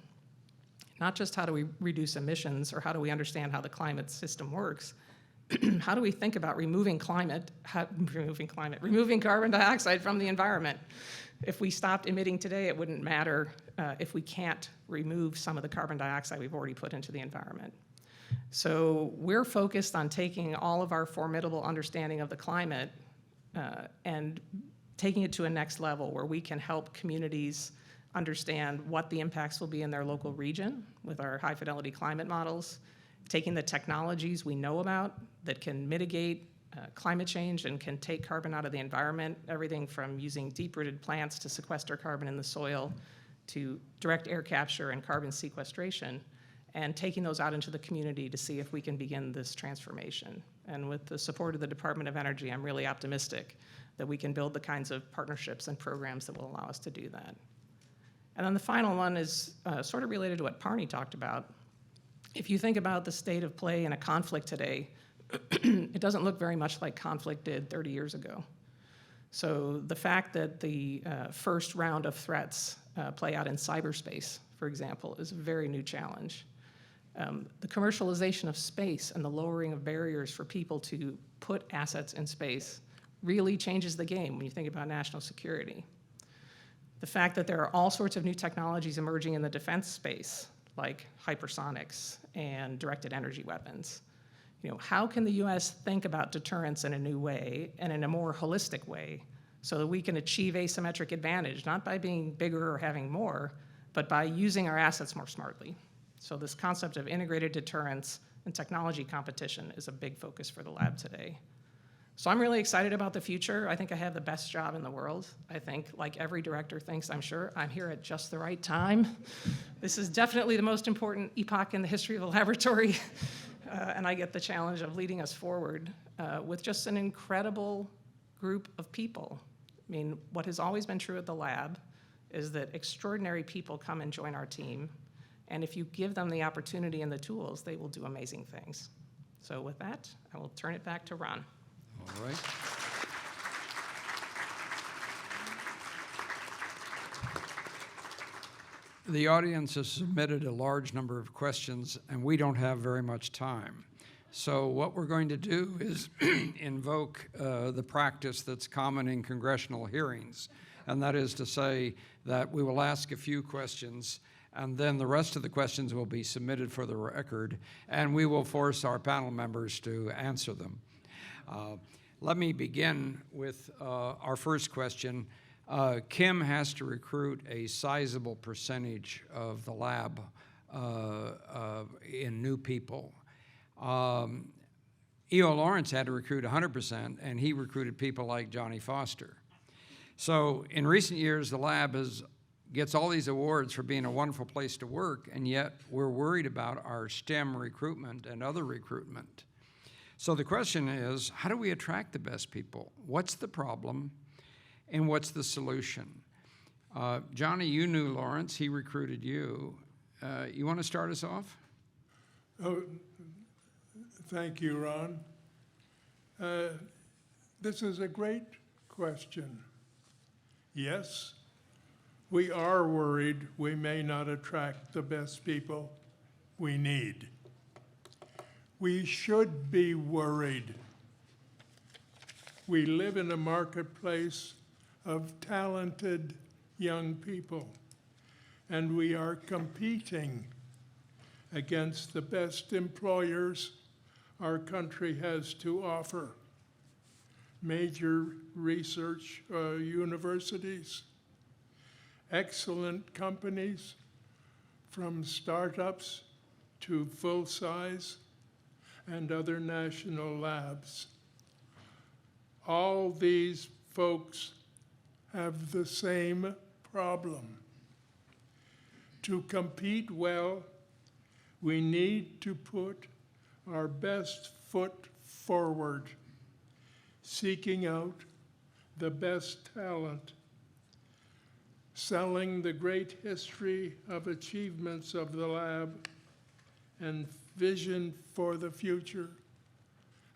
Not just how do we reduce emissions or how do we understand how the climate system works, how do we think about removing carbon dioxide from the environment? If we stopped emitting today, it wouldn't matter if we can't remove some of the carbon dioxide we've already put into the environment. So we're focused on taking all of our formidable understanding of the climate and taking it to a next level where we can help communities understand what the impacts will be in their local region with our high-fidelity climate models, taking the technologies we know about that can mitigate climate change and can take carbon out of the environment, everything from using deep-rooted plants to sequester carbon in the soil to direct air capture and carbon sequestration, and taking those out into the community to see if we can begin this transformation. And with the support of the Department of Energy, I'm really optimistic that we can build the kinds of partnerships and programs that will allow us to do that. And then the final one is sort of related to what Parney talked about. If you think about the state of play in a conflict today, it doesn't look very much like conflict did 30 years ago. So the fact that the first round of threats play out in cyberspace, for example, is a very new challenge. The commercialization of space and the lowering of barriers for people to put assets in space really changes the game when you think about national security. The fact that there are all sorts of new technologies emerging in the defense space, like hypersonics and directed energy weapons. How can the US think about deterrence in a new way and in a more holistic way so that we can achieve asymmetric advantage, not by being bigger or having more, but by using our assets more smartly? So this concept of integrated deterrence and technology competition is a big focus for the lab today. So I'm really excited about the future. I think I have the best job in the world. I think, like every director thinks, I'm sure, I'm here at just the right time. This is definitely the most important epoch in the history of the laboratory. And I get the challenge of leading us forward with just an incredible group of people. I mean, what has always been true at the lab is that extraordinary people come and join our team. And if you give them the opportunity and the tools, they will do amazing things. So with that, I will turn it back to Ron. All right. The audience has submitted a large number of questions, and we don't have very much time. So what we're going to do is invoke the practice that's common in congressional hearings, and that is to say that we will ask a few questions, and then the rest of the questions will be submitted for the record, and we will force our panel members to answer them. Let me begin with our first question. Kim has to recruit a sizable percentage of the lab in new people. E.O. Lawrence had to recruit 100%, and he recruited people like Johnny Foster. So in recent years, the lab gets all these awards for being a wonderful place to work, and yet we're worried about our STEM recruitment and other recruitment. So the question is, how do we attract the best people? What's the problem and what's the solution? Johnny, you knew Lawrence, he recruited you. You want to start us off? Oh, thank you, Ron. This is a great question. Yes, we are worried we may not attract the best people we need. We should be worried. We live in a marketplace of talented young people, and we are competing against the best employers our country has to offer. Major research universities, excellent companies, from startups to full-size, and other national labs. All these folks have the same problem. To compete well, we need to put our best foot forward, seeking out the best talent, selling the great history of achievements of the lab and vision for the future.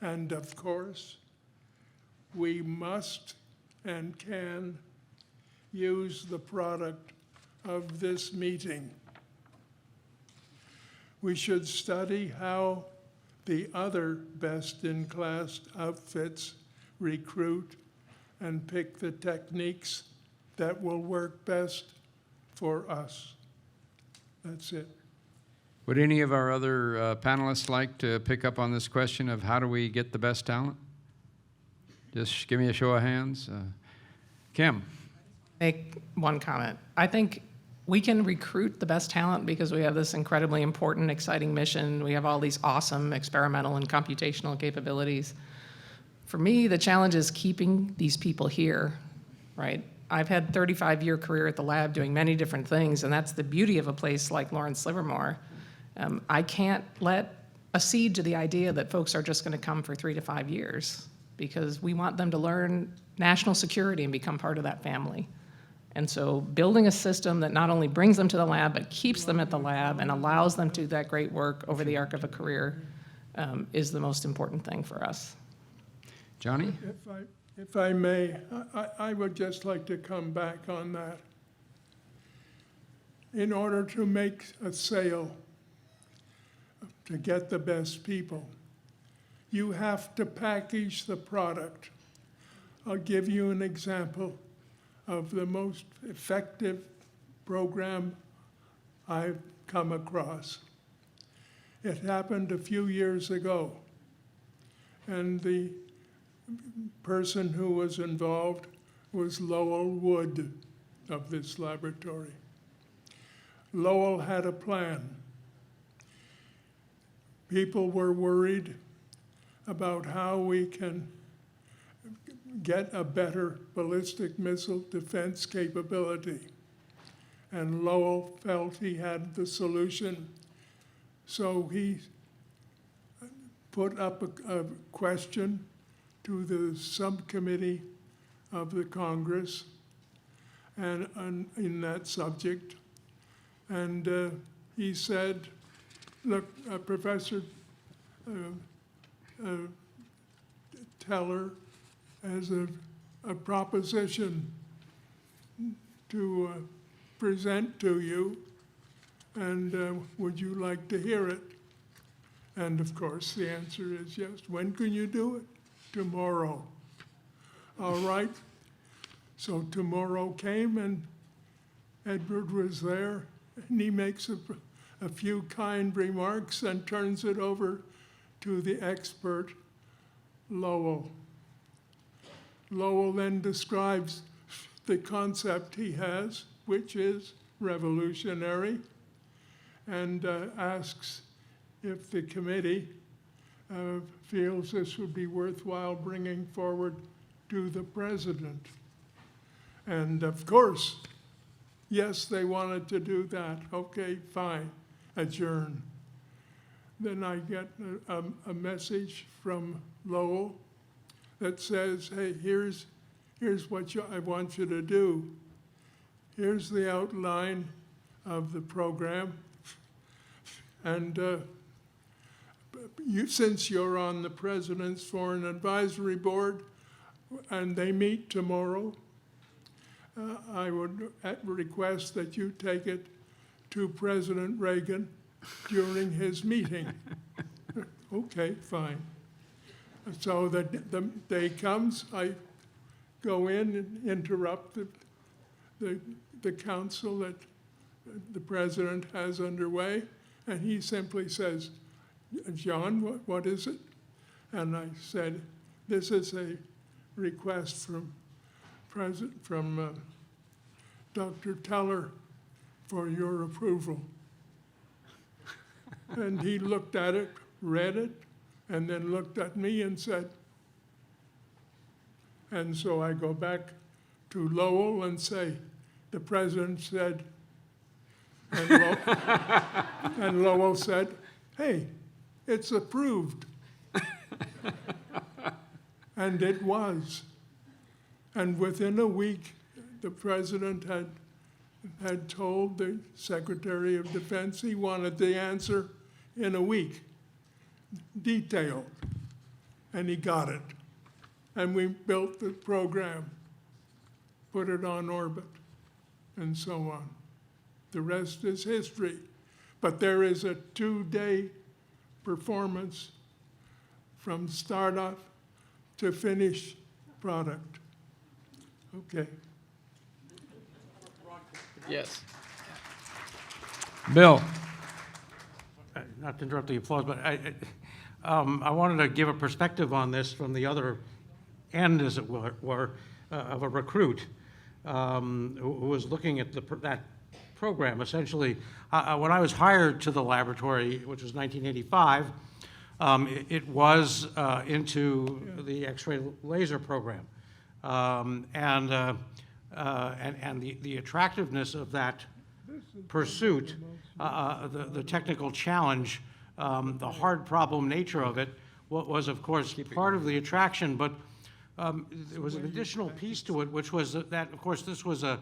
And of course, we must and can use the product of this meeting. We should study how the other best-in-class outfits recruit and pick the techniques that will work best for us. That's it. Would any of our other panelists like to pick up on this question of how do we get the best talent? Just give me a show of hands. Kim. Make one comment. I think we can recruit the best talent because we have this incredibly important, exciting mission. We have all these awesome experimental and computational capabilities. For me, the challenge is keeping these people here, right? I've had a 35-year career at the lab doing many different things, and that's the beauty of a place like Lawrence Livermore. I can't let accede to the idea that folks are just going to come for 3 to 5 years because we want them to learn national security and become part of that family. And so building a system that not only brings them to the lab, but keeps them at the lab and allows them to do that great work over the arc of a career is the most important thing for us. Johnny? If I may, I would just like to come back on that. In order to make a sale, to get the best people, you have to package the product. I'll give you an example of the most effective program I've come across. It happened a few years ago, and the person who was involved was Lowell Wood of this laboratory. Lowell had a plan. People were worried about how we can get a better ballistic missile defense capability. And Lowell felt he had the solution. So he put up a question to the subcommittee of the Congress and in that subject. And he said, look, Professor Teller has a proposition to present to you, and would you like to hear it? And of course, the answer is yes. When can you do it? Tomorrow. All right. So tomorrow came, and Edward was there, and he makes a few kind remarks and turns it over to the expert, Lowell. Lowell then describes the concept he has, which is revolutionary, and asks if the committee feels this would be worthwhile bringing forward to the president. And of course, yes, they wanted to do that. Okay, fine, adjourn. then I get a message from Lowell that says, hey, here's what I want you to do. Here's the outline of the program. And since you're on the President's Foreign Advisory Board, and they meet tomorrow, I would request that you take it to President Reagan during his meeting. Okay, fine. So the day comes, I go in and interrupt the council that the president has underway, and he simply says, John, what is it? And I said, this is a request from Dr. Teller for your approval. And he looked at it, read it, and then looked at me and said, and so I go back to Lowell and say, the president said, and Lowell said, hey, it's approved. And it was. And within a week, the president had told the Secretary of Defense he wanted the answer in a week, detailed, and he got it. And we built the program, put it on orbit, and so on. The rest is history. But there is a 2-day performance from startup to finished product. Okay. Yes. Bill. Not to interrupt the applause, but I wanted to give a perspective on this from the other end, as it were, of a recruit who was looking at that program. Essentially, when I was hired to the laboratory, which was 1985, it was into the X-ray laser program, and the attractiveness of that pursuit, the technical challenge, the hard problem nature of it was, of course, part of the attraction, but there was an additional piece to it, which was that, of course, this was a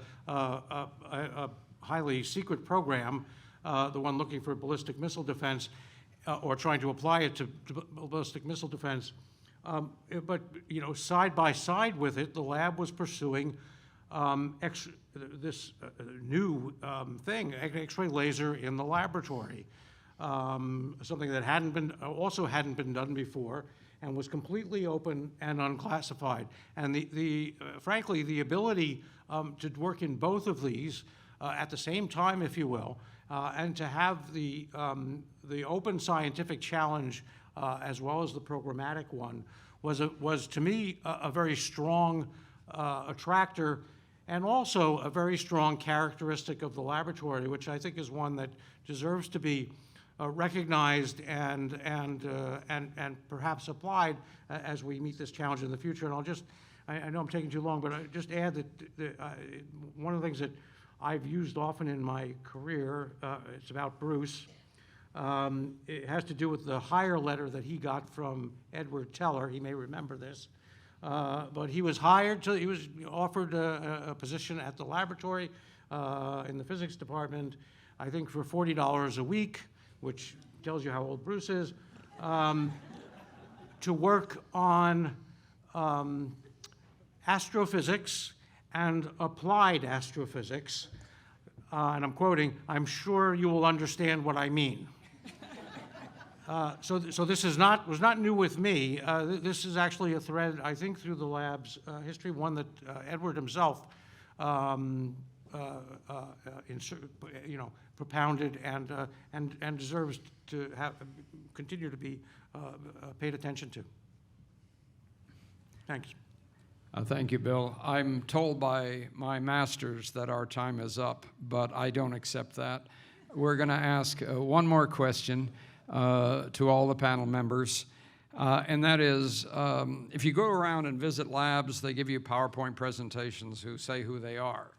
highly secret program, the one looking for ballistic missile defense, or trying to apply it to ballistic missile defense. But, you know, side by side with it, the lab was pursuing this new thing, X-ray laser in the laboratory, something that also hadn't been done before, and was completely open and unclassified. And frankly, the ability to work in both of these at the same time, if you will, and to have the open scientific challenge as well as the programmatic one was to me a very strong attractor, and also a very strong characteristic of the laboratory, which I think is one that deserves to be recognized and perhaps applied as we meet this challenge in the future. And I know I'm taking too long, but I just add that one of the things that I've used often in my career, it's about Bruce. It has to do with the hire letter that he got from Edward Teller. He may remember this. But he was he was offered a position at the laboratory in the physics department, I think for $40 a week, which tells you how old Bruce is, to work on astrophysics and applied astrophysics. And I'm quoting, "I'm sure you will understand what I mean." So this was not new with me. This is actually a thread, I think, through the lab's history, one that Edward himself propounded and deserves to continue to be paid attention to. Thanks. Thank you, Bill. I'm told by my masters that our time is up, but I don't accept that. We're going to ask one more question to all the panel members, and that is, if you go around and visit labs, they give you PowerPoint presentations who say who they are.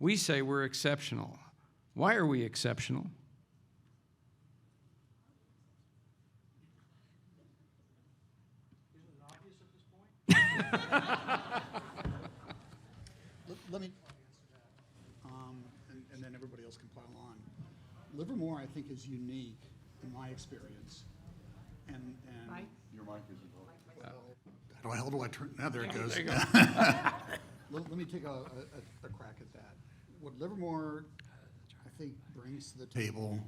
We say we're exceptional. Why are we exceptional? Let me, and then everybody else can pile on. Livermore, I think, is unique in my experience. And Your mic isn't on. how the hell do I turn? Now there it goes. There you go. Let me take a crack at that. What Livermore, I think, brings to the table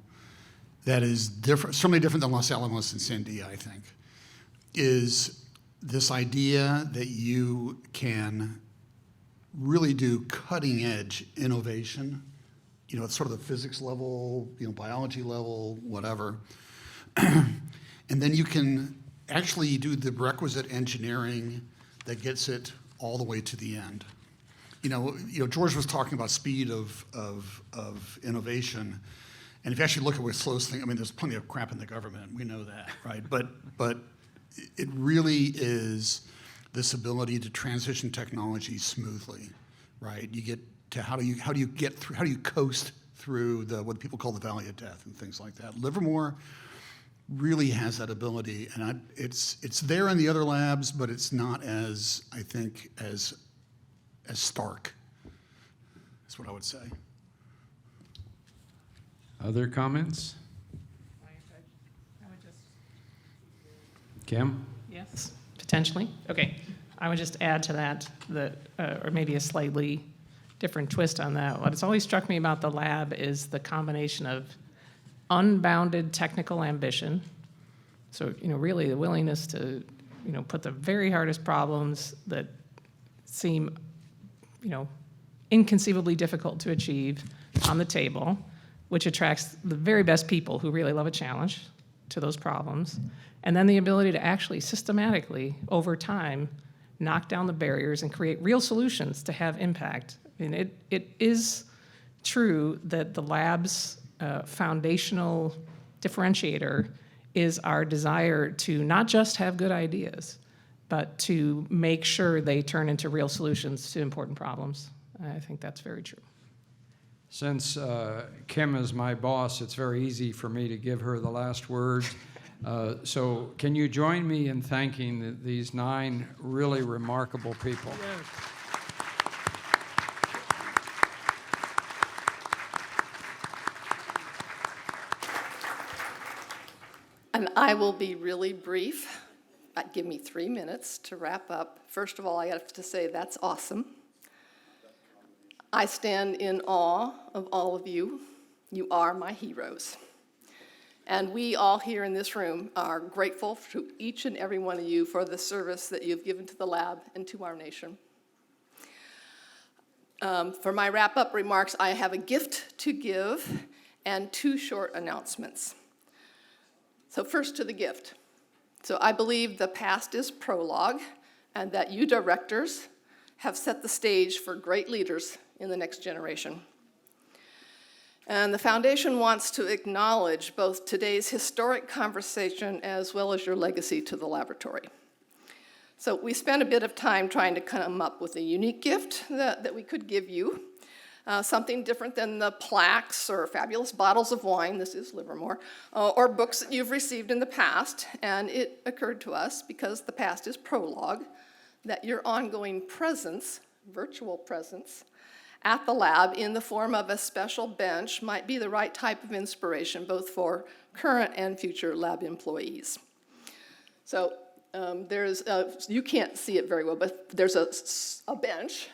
that is different, certainly different than Los Alamos and Sandia, I think, is this idea that you can really do cutting edge innovation, at sort of the physics level, biology level, whatever. And then you can actually do the requisite engineering that gets it all the way to the end. George was talking about speed of innovation. And if you actually look at what slows things, there's plenty of crap in the government. We know that, right? But it really is this ability to transition technology smoothly, right? You get to how do you coast through what people call the valley of death and things like that. Livermore really has that ability, and it's there in the other labs, but it's not as, I think, as stark. That's what I would say. Other comments? Kim? Yes, potentially. Okay. I would just add to that, or maybe a slightly different twist on that. What has always struck me about the lab is the combination of unbounded technical ambition. So, really the willingness to, put the very hardest problems that seem, inconceivably difficult to achieve on the table, which attracts the very best people who really love a challenge to those problems. And then the ability to actually systematically, over time, knock down the barriers and create real solutions to have impact. It is true that the lab's foundational differentiator is our desire to not just have good ideas, but to make sure they turn into real solutions to important problems. I think that's very true. Since Kim is my boss, it's very easy for me to give her the last word. So can you join me in thanking these 9 really remarkable people? Yes. And I will be really brief. Give me 3 minutes to wrap up. First of all, I have to say that's awesome. I stand in awe of all of you. You are my heroes. And we all here in this room are grateful to each and every one of you for the service that you've given to the lab and to our nation. For my wrap-up remarks, I have a gift to give and 2 short announcements. So first to the gift. So I believe the past is prologue, and that you directors have set the stage for great leaders in the next generation. And the foundation wants to acknowledge both today's historic conversation as well as your legacy to the laboratory. So we spent a bit of time trying to come up with a unique gift that we could give you, something different than the plaques or fabulous bottles of wine, this is Livermore, or books that you've received in the past. And it occurred to us, because the past is prologue, that your ongoing presence, virtual presence, at the lab in the form of a special bench might be the right type of inspiration, both for current and future lab employees. So there's, you can't see it very well, but there's a bench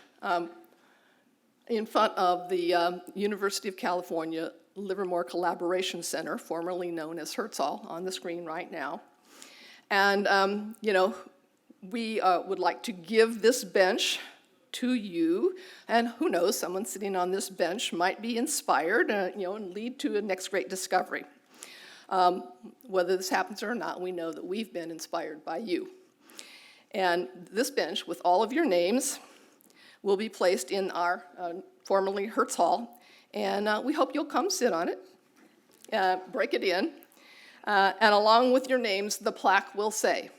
in front of the University of California Livermore Collaboration Center, formerly known as Hertz Hall, on the screen right now. And, we would like to give this bench to you, and who knows, someone sitting on this bench might be inspired, and lead to a next great discovery. Whether this happens or not, we know that we've been inspired by you. And this bench, with all of your names, will be placed in our formerly Hertz Hall, and we hope you'll come sit on it, break it in, and along with your names, the plaque will say,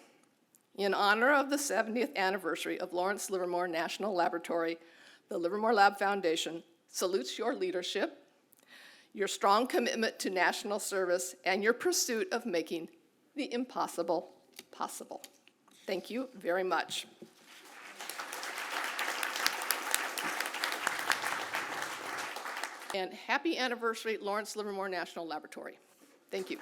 "In honor of the 70th anniversary of Lawrence Livermore National Laboratory, the Livermore Lab Foundation salutes your leadership, your strong commitment to national service, and your pursuit of making the impossible possible." Thank you very much. And happy anniversary, Lawrence Livermore National Laboratory. Thank you.